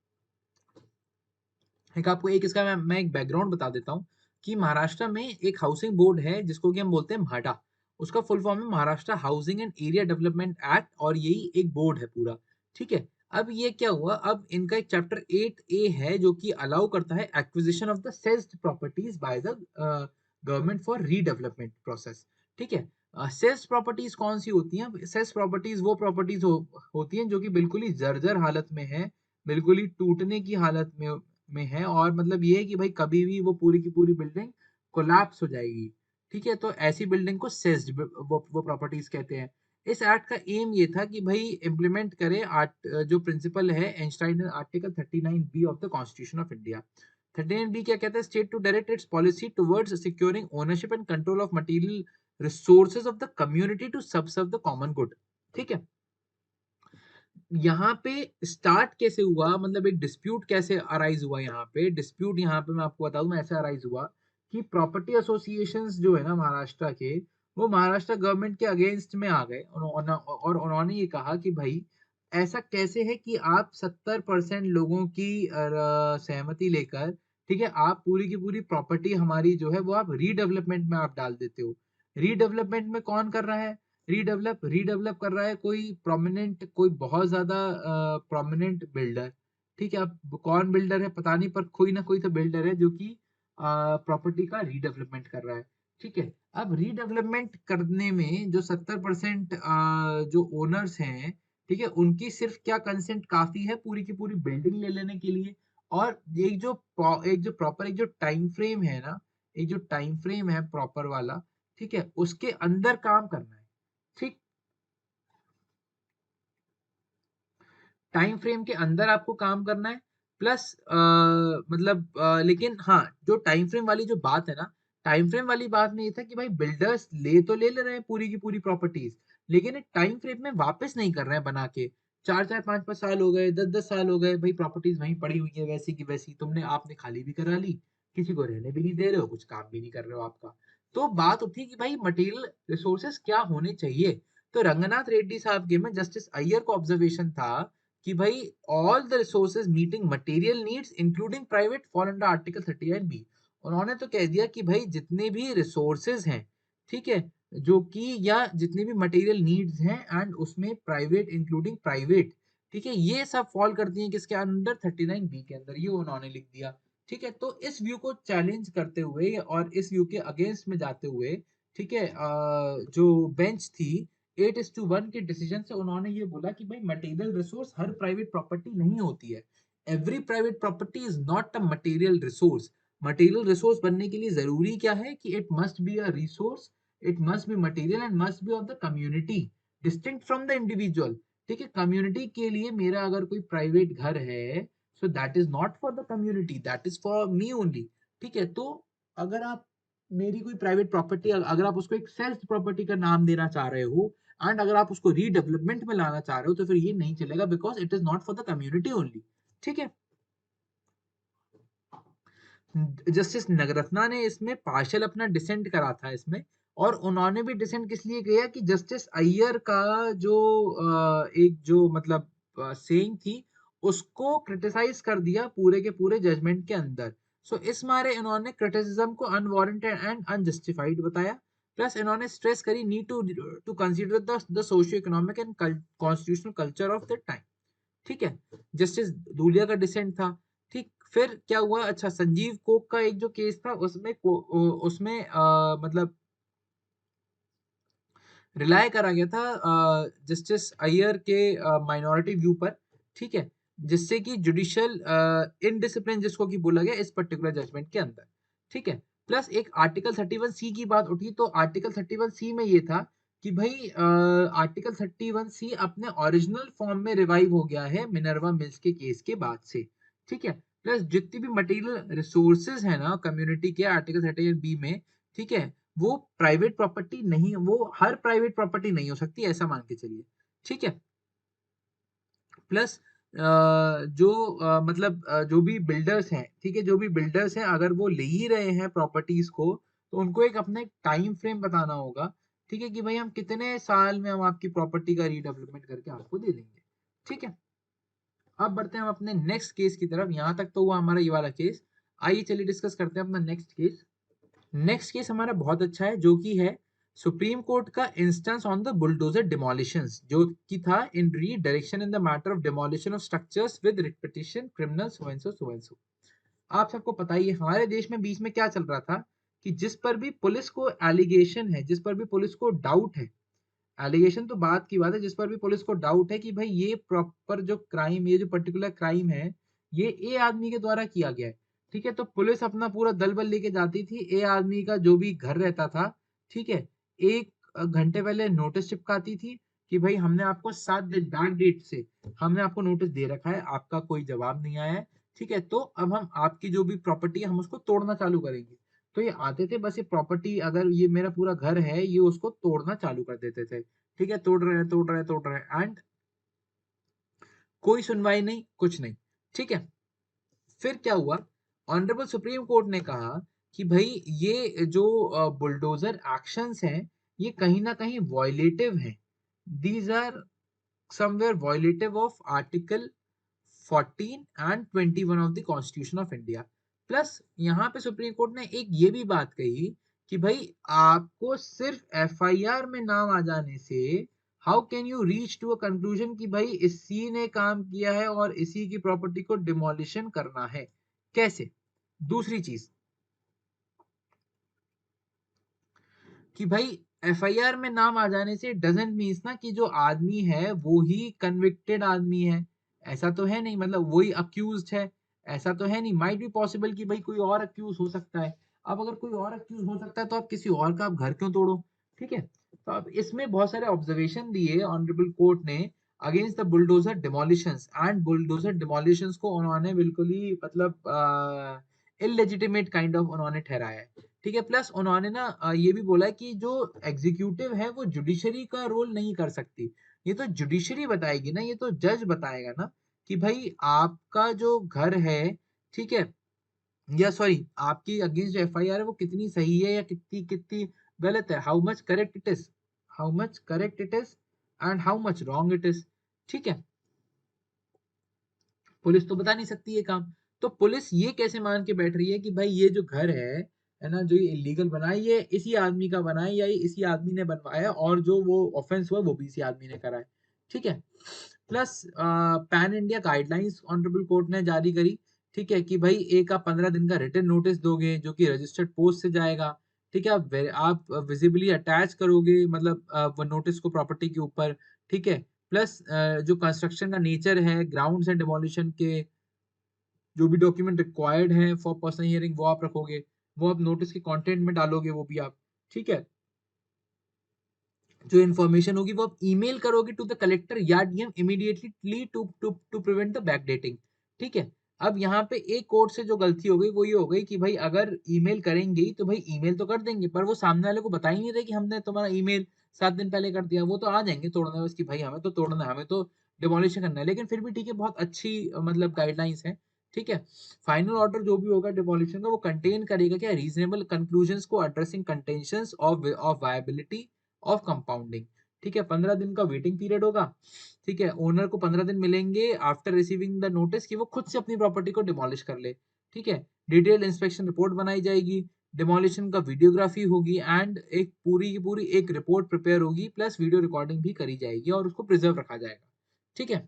एक आपको एक इसका मैं एक बैकग्राउंड बता देता हूँ कि महाराष्ट्र में एक हाउसिंग बोर्ड है जिसको कि हम बोलते हैं म्हाडा। उसका फुल फॉर्म है Maharashtra housing and area development act, और यही एक बोर्ड है पूरा। ठीक है, अब ये क्या हुआ, अब इनका एक चैप्टर 8A है जो कि अलाउ करता है acquisition of the seized properties by the government for redevelopment process. ठीक है, सेल्स प्रॉपर्टीज कौन सी होती हैं, सेल्स प्रॉपर्टीज वो प्रॉपर्टीज होती हैं जो कि बिल्कुल ही जर्जर हालत में है, बिल्कुल ही टूटने की हालत में है, और मतलब ये है कि भाई कभी भी वो पूरी की पूरी बिल्डिंग कोलैप्स हो जाएगी। ठीक है, तो ऐसी बिल्डिंग को सेज्ड वो प्रॉपर्टीज कहते हैं। इस एक्ट का एम ये था कि भाई इम्प्लीमेंट करे आर्ट जो प्रिंसिपल है enshrined article 39B of the constitution of India. 39B क्या कहता है, state to direct its policy towards securing ownership and control of material resources of the community to serve the common good. ठीक है, यहाँ पे start कैसे हुआ, मतलब एक डिस्प्यूट कैसे अराइज हुआ, यहाँ पे डिस्प्यूट यहाँ पे मैं आपको बता दूं ऐसे अराइज हुआ कि प्रॉपर्टी एसोसिएशंस जो है ना महाराष्ट्र के, वो महाराष्ट्र गवर्नमेंट के अगेंस्ट में आ गए और उन्होंने ये कहा कि भाई ऐसा कैसे है कि आप 70% लोगों की सहमति लेकर, ठीक है, आप पूरी की पूरी प्रॉपर्टी हमारी जो है वो आप रीडेवलपमेंट में आप डाल देते हो। रीडेवलपमेंट में कौन कर रहा है? रीडेवलप रीडेवलप कर रहा है कोई प्रोमिनेंट, कोई बहुत ज़्यादा प्रोमिनेंट बिल्डर, ठीक है? अब कौन बिल्डर है पता नहीं, पर कोई ना कोई तो बिल्डर है जो कि प्रॉपर्टी का रीडेवलपमेंट कर रहा है, ठीक है? अब रीडेवलपमेंट करने में जो 70% जो ओनर्स हैं, ठीक है, उनकी सिर्फ क्या कंसेंट काफी है पूरी की पूरी बिल्डिंग ले लेने के लिए। और एक जो टाइम फ्रेम है ना, एक जो टाइम फ्रेम है प्रॉपर वाला, ठीक है, उसके अंदर काम करना है, ठीक। टाइम फ्रेम के अंदर आपको काम करना है, प्लस लेकिन हाँ, जो टाइम फ्रेम वाली जो बात है ना, टाइम फ्रेम वाली बात में ये था कि भाई बिल्डर्स ले रहे हैं पूरी की पूरी प्रॉपर्टीज, लेकिन एक टाइम फ्रेम में वापस नहीं कर रहे हैं बना के। 4-4 5-5 साल हो गए, 10-10 साल हो गए, भाई प्रॉपर्टीज वहीं पड़ी हुई है वैसी की वैसी, तुमने आपने खाली भी करा ली, किसी को रहने भी नहीं दे रहे हो, कुछ काम भी नहीं कर रहे हो आपका। तो बात उठी कि भाई मटेरियल रिसोर्सेस क्या होने चाहिए। तो रंगनाथ रेड्डी साहब के में जस्टिस अय्यर को ऑब्जर्वेशन था कि भाई all the resources meeting material needs including private fall under article 39 B. उन्होंने तो कह दिया कि भाई जितने भी रिसोर्सेज हैं, ठीक है, जो कि या जितने भी मटेरियल नीड्स हैं एंड उसमें प्राइवेट इंक्लूडिंग प्राइवेट, ठीक है, ये सब फॉल करती हैं किसके अंडर 39 बी के अंदर, ये उन्होंने लिख दिया। ठीक है, तो इस व्यू को चैलेंज करते हुए और इस व्यू के अगेंस्ट में जाते हुए, ठीक है, जो बेंच थी 8:1 के डिसीजन से उन्होंने ये बोला कि भाई मटेरियल रिसोर्स हर प्राइवेट प्रॉपर्टी नहीं होती है। Every private property is not a material resource. Material resource बनने के लिए जरूरी क्या है कि it must be a resource, it must be material and must be of the community, distinct from the individual. ठीक है, कम्युनिटी के लिए मेरा अगर कोई प्राइवेट घर है, so that is not for the community, that is for me only. ठीक है, तो अगर आप मेरी कोई प्राइवेट प्रॉपर्टी, अगर आप उसको एक सेल्फ प्रॉपर्टी का नाम देना चाह रहे हो एंड अगर आप उसको रीडेवलपमेंट में लाना चाह रहे हो, तो फिर ये नहीं चलेगा, because it is not for the community only. ठीक है, जस्टिस नगरत्ना ने इसमें पार्शियल अपना डिसेंट करा था इसमें। और उन्होंने भी डिसेंट किस लिए किया कि जस्टिस अय्यर का जो एक जो मतलब सेइंग थी, उसको क्रिटिसाइज कर दिया पूरे के पूरे जजमेंट के अंदर। सो इस मारे इन्होंने क्रिटिसिज्म को अनवारंटेड एंड अनजस्टिफाइड बताया। प्लस इन्होंने स्ट्रेस करी need to consider the socio economic and constitutional culture of the time. ठीक है, जस्टिस धूलिया का डिसेंट था। ठीक, फिर क्या हुआ, अच्छा, संजीव कोक का एक जो केस था उसमें उसमें मतलब रिलाय करा गया था जस्टिस अय्यर के माइनॉरिटी व्यू पर। ठीक है, जिससे कि जुडिशियल इनडिसिप्लिन जिसको कि बोला गया इस पर्टिकुलर जजमेंट के अंदर। ठीक है, प्लस एक आर्टिकल 31 सी की बात उठी, तो आर्टिकल 31 सी में ये था कि भाई आर्टिकल 31 सी अपने ओरिजिनल फॉर्म में रिवाइव हो गया है मिनर्वा मिल्स के केस के बाद से। ठीक है, प्लस जितनी भी मटेरियल रिसोर्सेज है ना कम्युनिटी के आर्टिकल 31 बी में, ठीक है, वो प्राइवेट प्रॉपर्टी नहीं, वो हर प्राइवेट प्रॉपर्टी नहीं हो सकती, ऐसा मान के चलिए। ठीक है, प्लस जो भी बिल्डर्स हैं, ठीक है, जो भी बिल्डर्स हैं अगर वो ले ही रहे हैं प्रॉपर्टीज को, तो उनको एक अपना एक टाइम फ्रेम बताना होगा। ठीक है, कि भाई हम कितने साल में हम आपकी प्रॉपर्टी का रीडेवलपमेंट करके आपको दे देंगे। ठीक है, अब बढ़ते हैं हम अपने नेक्स्ट केस की तरफ। यहाँ तक तो हुआ हमारा ये वाला केस। आइए चलिए डिस्कस करते हैं अपना नेक्स्ट केस। नेक्स्ट केस हमारा बहुत अच्छा है, जो कि है सुप्रीम कोर्ट का instance on the bulldozer demolitions, जो कि था in re direction in the matter of demolition of structures with repetition criminal so. आप सबको पता ही है हमारे देश में बीच में क्या चल रहा था कि जिस पर भी पुलिस को एलिगेशन है, जिस पर भी पुलिस को डाउट है, एलिगेशन तो बात की बात है, जिस पर भी पुलिस को डाउट है कि भाई ये प्रॉपर जो क्राइम, ये जो पर्टिकुलर क्राइम है, ये ए आदमी के द्वारा किया गया है। ठीक है, तो पुलिस अपना पूरा दल बल लेके जाती थी, ए आदमी का जो भी घर रहता था, ठीक है, एक घंटे पहले नोटिस चिपकाती थी कि भाई हमने आपको 7 दिन बैक डेट से हमने आपको नोटिस दे रखा है, आपका कोई जवाब नहीं आया है। ठीक है, तो अब हम आपकी जो भी प्रॉपर्टी है हम उसको तोड़ना चालू करेंगे। तो ये आते थे, बस ये प्रॉपर्टी अगर ये मेरा पूरा घर है, ये उसको तोड़ना चालू कर देते थे। ठीक है, तोड़ रहे हैं एंड कोई सुनवाई नहीं, कुछ नहीं। ठीक है, फिर क्या हुआ, ऑनरेबल सुप्रीम कोर्ट ने कहा कि भाई ये जो बुलडोजर एक्शंस हैं, ये कहीं ना कहीं वॉयलेटिव हैं। These are somewhere violative of Article 14 and 21 of the constitution of India. Plus यहाँ पे सुप्रीम कोर्ट ने एक ये भी बात कही कि भाई आपको सिर्फ एफआईआर में नाम आ जाने से how can you reach to a conclusion कि भाई इसी ने काम किया है और इसी की प्रॉपर्टी को डिमोलिशन करना है, कैसे? दूसरी चीज कि भाई एफआईआर में नाम आ जाने से डजंट मीन्स ना कि जो आदमी है वो ही कन्विक्टेड आदमी है, ऐसा तो है नहीं, मतलब वही अक्यूज्ड है, ऐसा तो है नहीं। माइट बी पॉसिबल कि भाई कोई और अक्यूज हो सकता है। अब अगर कोई और अक्यूज हो सकता है तो आप किसी और का आप घर क्यों तोड़ो? ठीक है, तो अब इसमें बहुत सारे ऑब्जर्वेशन दिए ऑनरेबल कोर्ट ने against the bulldozer demolitions, and bulldozer demolitions को उन्होंने बिल्कुल ही मतलब इलेजिटिमेट काइंड ऑफ उन्होंने ठहराया है। ठीक है, प्लस उन्होंने ना ये भी बोला है कि जो एग्जीक्यूटिव है वो जुडिशरी का रोल नहीं कर सकती। ये तो जुडिशरी बताएगी ना, ये तो जज बताएगा ना कि भाई आपका जो घर है, ठीक है, या सॉरी आपकी अगेंस्ट जो एफआईआर है वो कितनी सही है या कितनी कितनी गलत है, how much correct it is, how much correct it is and how much wrong it is. ठीक है, पुलिस तो बता नहीं सकती ये काम। तो पुलिस ये कैसे मान के बैठ रही है कि भाई ये जो घर है ना, जो ये इलीगल बना है ये इसी आदमी का बना है या ये इसी आदमी ने बनवाया है, और जो वो ऑफेंस हुआ वो भी इसी आदमी ने करा है। ठीक है, plus pan India guidelines honourable court ने जारी करी। ठीक है, कि भाई एक आप 15 दिन का रिटन नोटिस दोगे जो कि रजिस्टर्ड पोस्ट से जाएगा। ठीक है, आप विजिबली अटैच करोगे मतलब वो नोटिस को प्रॉपर्टी के ऊपर। ठीक है, प्लस जो कंस्ट्रक्शन का नेचर है, ग्राउंड्स एंड डिमोलिशन के जो भी डॉक्यूमेंट रिक्वायर्ड है फॉर पर्सनल हियरिंग वो आप रखोगे, वो आप नोटिस के कंटेंट में डालोगे वो भी आप। ठीक है, जो इन्फॉर्मेशन होगी वो आप ईमेल करोगे टू द कलेक्टर या DM immediately to to to prevent the backdating. ठीक है, अब यहाँ पे एक कोर्ट से जो गलती हो गई वो ये हो गई कि भाई अगर ईमेल करेंगे ही तो भाई ईमेल तो कर देंगे, पर वो सामने वाले को बता ही नहीं रहे कि हमने तुम्हारा ईमेल 7 दिन पहले कर दिया। वो तो आ जाएंगे तोड़ने बस कि भाई हमें तो तोड़ना है, हमें तो डिमोलिशन करना है, लेकिन फिर भी ठीक है, बहुत अच्छी मतलब गाइडलाइंस है। ठीक है, फाइनल ऑर्डर जो भी होगा डिमोलिशन का वो कंटेन करेगा क्या, रीजनेबल कंक्लूजन्स को addressing contentions of viability of compounding. ठीक है, 15 दिन का वेटिंग पीरियड होगा। ठीक है, ओनर को 15 दिन मिलेंगे आफ्टर रिसीविंग द नोटिस कि वो खुद से अपनी प्रॉपर्टी को डिमोलिश कर ले। ठीक है, डिटेल इंस्पेक्शन रिपोर्ट बनाई जाएगी, डिमोलिशन का वीडियोग्राफी होगी, एंड एक पूरी की पूरी एक रिपोर्ट प्रिपेयर होगी, प्लस वीडियो रिकॉर्डिंग भी करी जाएगी और उसको प्रिजर्व रखा जाएगा। ठीक है,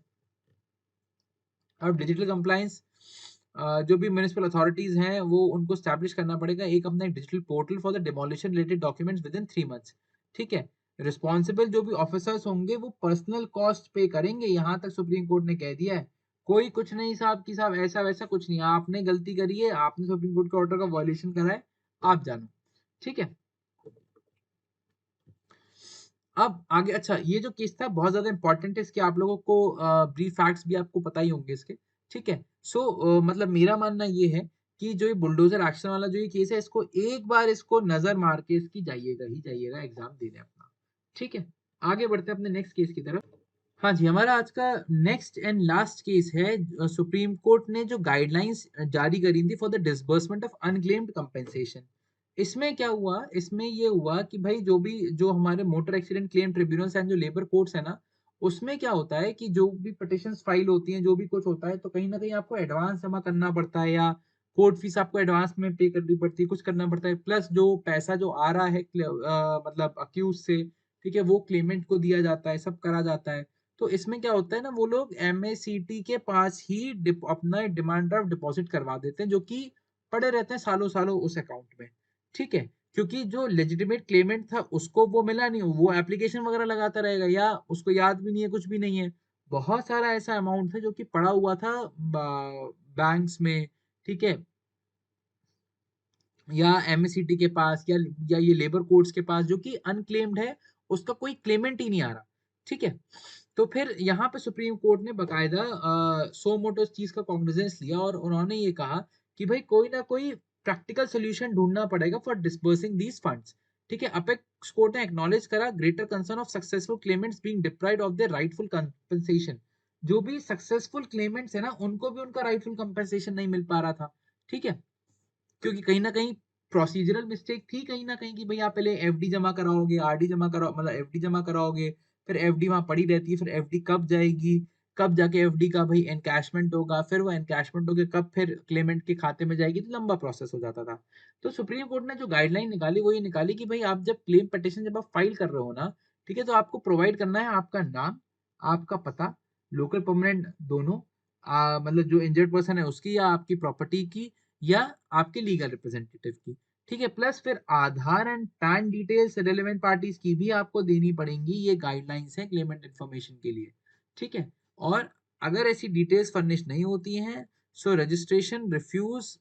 अब डिजिटल कंप्लायंस जो भी म्युनिसिपल अथॉरिटीज हैं वो उनको स्टैब्लिश करना पड़ेगा एक अपना एक digital portal for the demolition related documents with in 3 months. ठीक है, रिस्पॉन्सिबल जो भी ऑफिसर्स होंगे वो पर्सनल कॉस्ट पे करेंगे, यहाँ तक सुप्रीम कोर्ट ने कह दिया है। कोई कुछ नहीं साहब कि साहब ऐसा वैसा कुछ नहीं, आपने गलती करी है, आपने सुप्रीम कोर्ट के ऑर्डर का वायलेशन करा है, आप जानो। ठीक है, अब आगे, अच्छा ये जो केस था बहुत ज्यादा इंपॉर्टेंट है, इसके आप लोगों को ब्रीफ फैक्ट्स भी आपको पता ही होंगे इसके। ठीक है, सो मतलब मेरा मानना ये है कि जो ये बुलडोजर एक्शन वाला जो ये केस है इसको एक बार इसको नजर मार के इसकी जाइएगा ही जाइएगा एग्जाम देने अपना। ठीक है, आगे बढ़ते हैं अपने नेक्स्ट केस की तरफ। हाँ जी, हमारा आज का नेक्स्ट एंड लास्ट केस है, सुप्रीम कोर्ट ने जो गाइडलाइंस जारी करी थी for the disbursement of unclaimed compensation. इसमें क्या हुआ, इसमें ये हुआ कि भाई जो भी जो हमारे motor accident claim tribunals and जो लेबर कोर्ट्स है ना, उसमें क्या होता है कि जो भी पिटिशंस फाइल होती हैं, जो भी कुछ होता है, तो कहीं ना कहीं आपको एडवांस जमा करना पड़ता है या कोर्ट फीस आपको एडवांस में पे करनी पड़ती है, कुछ करना पड़ता है, प्लस जो पैसा जो आ रहा है मतलब अक्यूज से, ठीक है, वो क्लेमेंट को दिया जाता है, सब करा जाता है। तो इसमें क्या होता है ना, वो लोग एमएसीटी के पास ही अपना डिमांड ड्राफ्ट डिपॉजिट करवा देते हैं जो कि पड़े रहते हैं सालों सालों उस अकाउंट में। ठीक है, क्योंकि जो लेजिटिमेट क्लेमेंट था उसको वो मिला नहीं, वो एप्लीकेशन वगैरह लगाता रहेगा या उसको याद भी नहीं है, कुछ भी नहीं है। बहुत सारा ऐसा अमाउंट था जो कि पड़ा हुआ था बैंक्स में। ठीक है, या एमएससीटी के पास या ये लेबर कोर्ट्स के पास जो कि अनक्लेम्ड है, उसका कोई क्लेमेंट ही नहीं आ रहा। ठीक है, तो फिर यहाँ पे सुप्रीम कोर्ट ने बकायदा सो मोटो चीज का कॉग्निजेंस लिया और उन्होंने ये कहा कि भाई कोई ना कोई प्रैक्टिकल सोल्यूशन ढूंढना पड़ेगा फॉर डिस्बर्सिंग दीज फंड्स। ठीक है, अपेक्स कोर्ट ने एक्नॉलेज करा greater concern of successful Clements being deprived of their rightful compensation. जो भी सक्सेसफुल क्लेमेंट्स है ना, उनको भी उनका राइटफुल कंपनसेशन नहीं मिल पा रहा था। ठीक है, क्योंकि कहीं ना कहीं प्रोसीजरल मिस्टेक थी कहीं ना कहीं कि भाई आप पहले एफडी जमा कराओगे, आरडी जमा कराओ, मतलब एफडी जमा कराओगे, फिर एफडी वहां पड़ी रहती है, फिर एफडी कब जाएगी, कब जाके एफडी का भाई एनकैशमेंट होगा, फिर वो एनकैशमेंट होकर कब फिर क्लेमेंट के खाते में जाएगी, तो लंबा प्रोसेस हो जाता था। तो सुप्रीम कोर्ट ने जो गाइडलाइन निकाली वो ये निकाली कि भाई आप जब क्लेम पिटिशन जब आप फाइल कर रहे हो ना, ठीक है, तो आपको प्रोवाइड करना है आपका नाम, आपका पता, लोकल परमानेंट दोनों, मतलब जो इंजर्ड पर्सन है उसकी या आपकी प्रॉपर्टी की या आपके लीगल रिप्रेजेंटेटिव की, ठीक है, प्लस फिर Aadhaar and PAN details relevant parties की भी आपको देनी पड़ेंगी। ये गाइडलाइंस है क्लेमेंट इन्फॉर्मेशन के लिए, ठीक है। और अगर ऐसी डिटेल्स फर्निश नहीं होती हैं, सो रजिस्ट्रेशन रिफ्यूज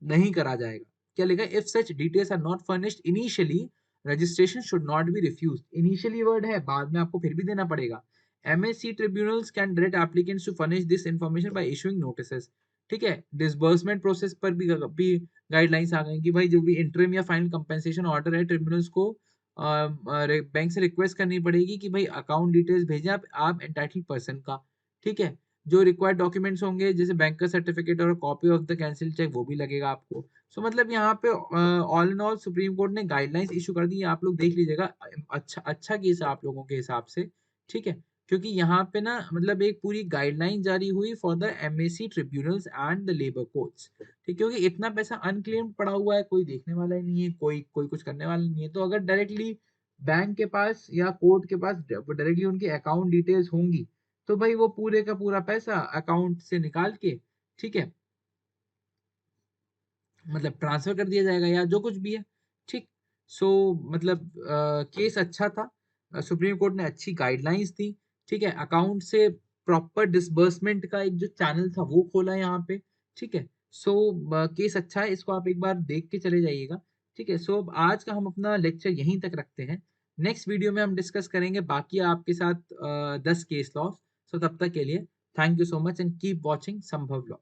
नहीं करा जाएगा। क्या लिखा है? If such details are not furnished initially, registration should not be refused. Initially word है, बाद में आपको फिर भी देना पड़ेगा। MSC tribunals can direct applicants to furnish this information by issuing notices, ठीक है। डिसबर्समेंट प्रोसेस पर भी गाइडलाइंस आ गई कि भाई जो भी इंटरिम या फाइनल कंपेंसेशन ऑर्डर है, ट्रिब्यूनल्स को बैंक से रिक्वेस्ट करनी पड़ेगी कि भाई अकाउंट डिटेल्स भेजें आप एंटाइटल्ड पर्सन का, ठीक है। जो रिक्वायर्ड डॉक्यूमेंट्स होंगे जैसे बैंक का सर्टिफिकेट और copy of the cancel cheque वो भी लगेगा आपको। सो मतलब यहाँ पे all in all supreme court ने गाइडलाइंस इशू कर दी है, आप लोग देख लीजिएगा। अच्छा अच्छा केस है आप लोगों के हिसाब से, ठीक है, क्योंकि यहाँ पे ना मतलब एक पूरी गाइडलाइन जारी हुई for the MAC tribunals and the labour courts, ठीक, क्योंकि इतना पैसा अनक्लेम्ड पड़ा हुआ है, कोई देखने वाला ही नहीं है, कोई कोई कुछ करने वाला नहीं है। तो अगर डायरेक्टली बैंक के पास या कोर्ट के पास डायरेक्टली उनकी अकाउंट डिटेल्स होंगी, तो भाई वो पूरे का पूरा पैसा अकाउंट से निकाल के, ठीक है, मतलब ट्रांसफर कर दिया जाएगा या जो कुछ भी है, ठीक। सो मतलब केस अच्छा था, सुप्रीम कोर्ट ने अच्छी गाइडलाइंस दी, ठीक है। अकाउंट से प्रॉपर डिसबर्समेंट का एक जो चैनल था वो खोला यहाँ पे, ठीक है। सो केस अच्छा है, इसको आप एक बार देख के चले जाइएगा, ठीक है। सो आज का हम अपना लेक्चर यहीं तक रखते हैं। नेक्स्ट वीडियो में हम डिस्कस करेंगे बाकी आपके साथ 10 केस लॉस। सो तब तक के लिए thank you so much and keep watching संभव लॉ।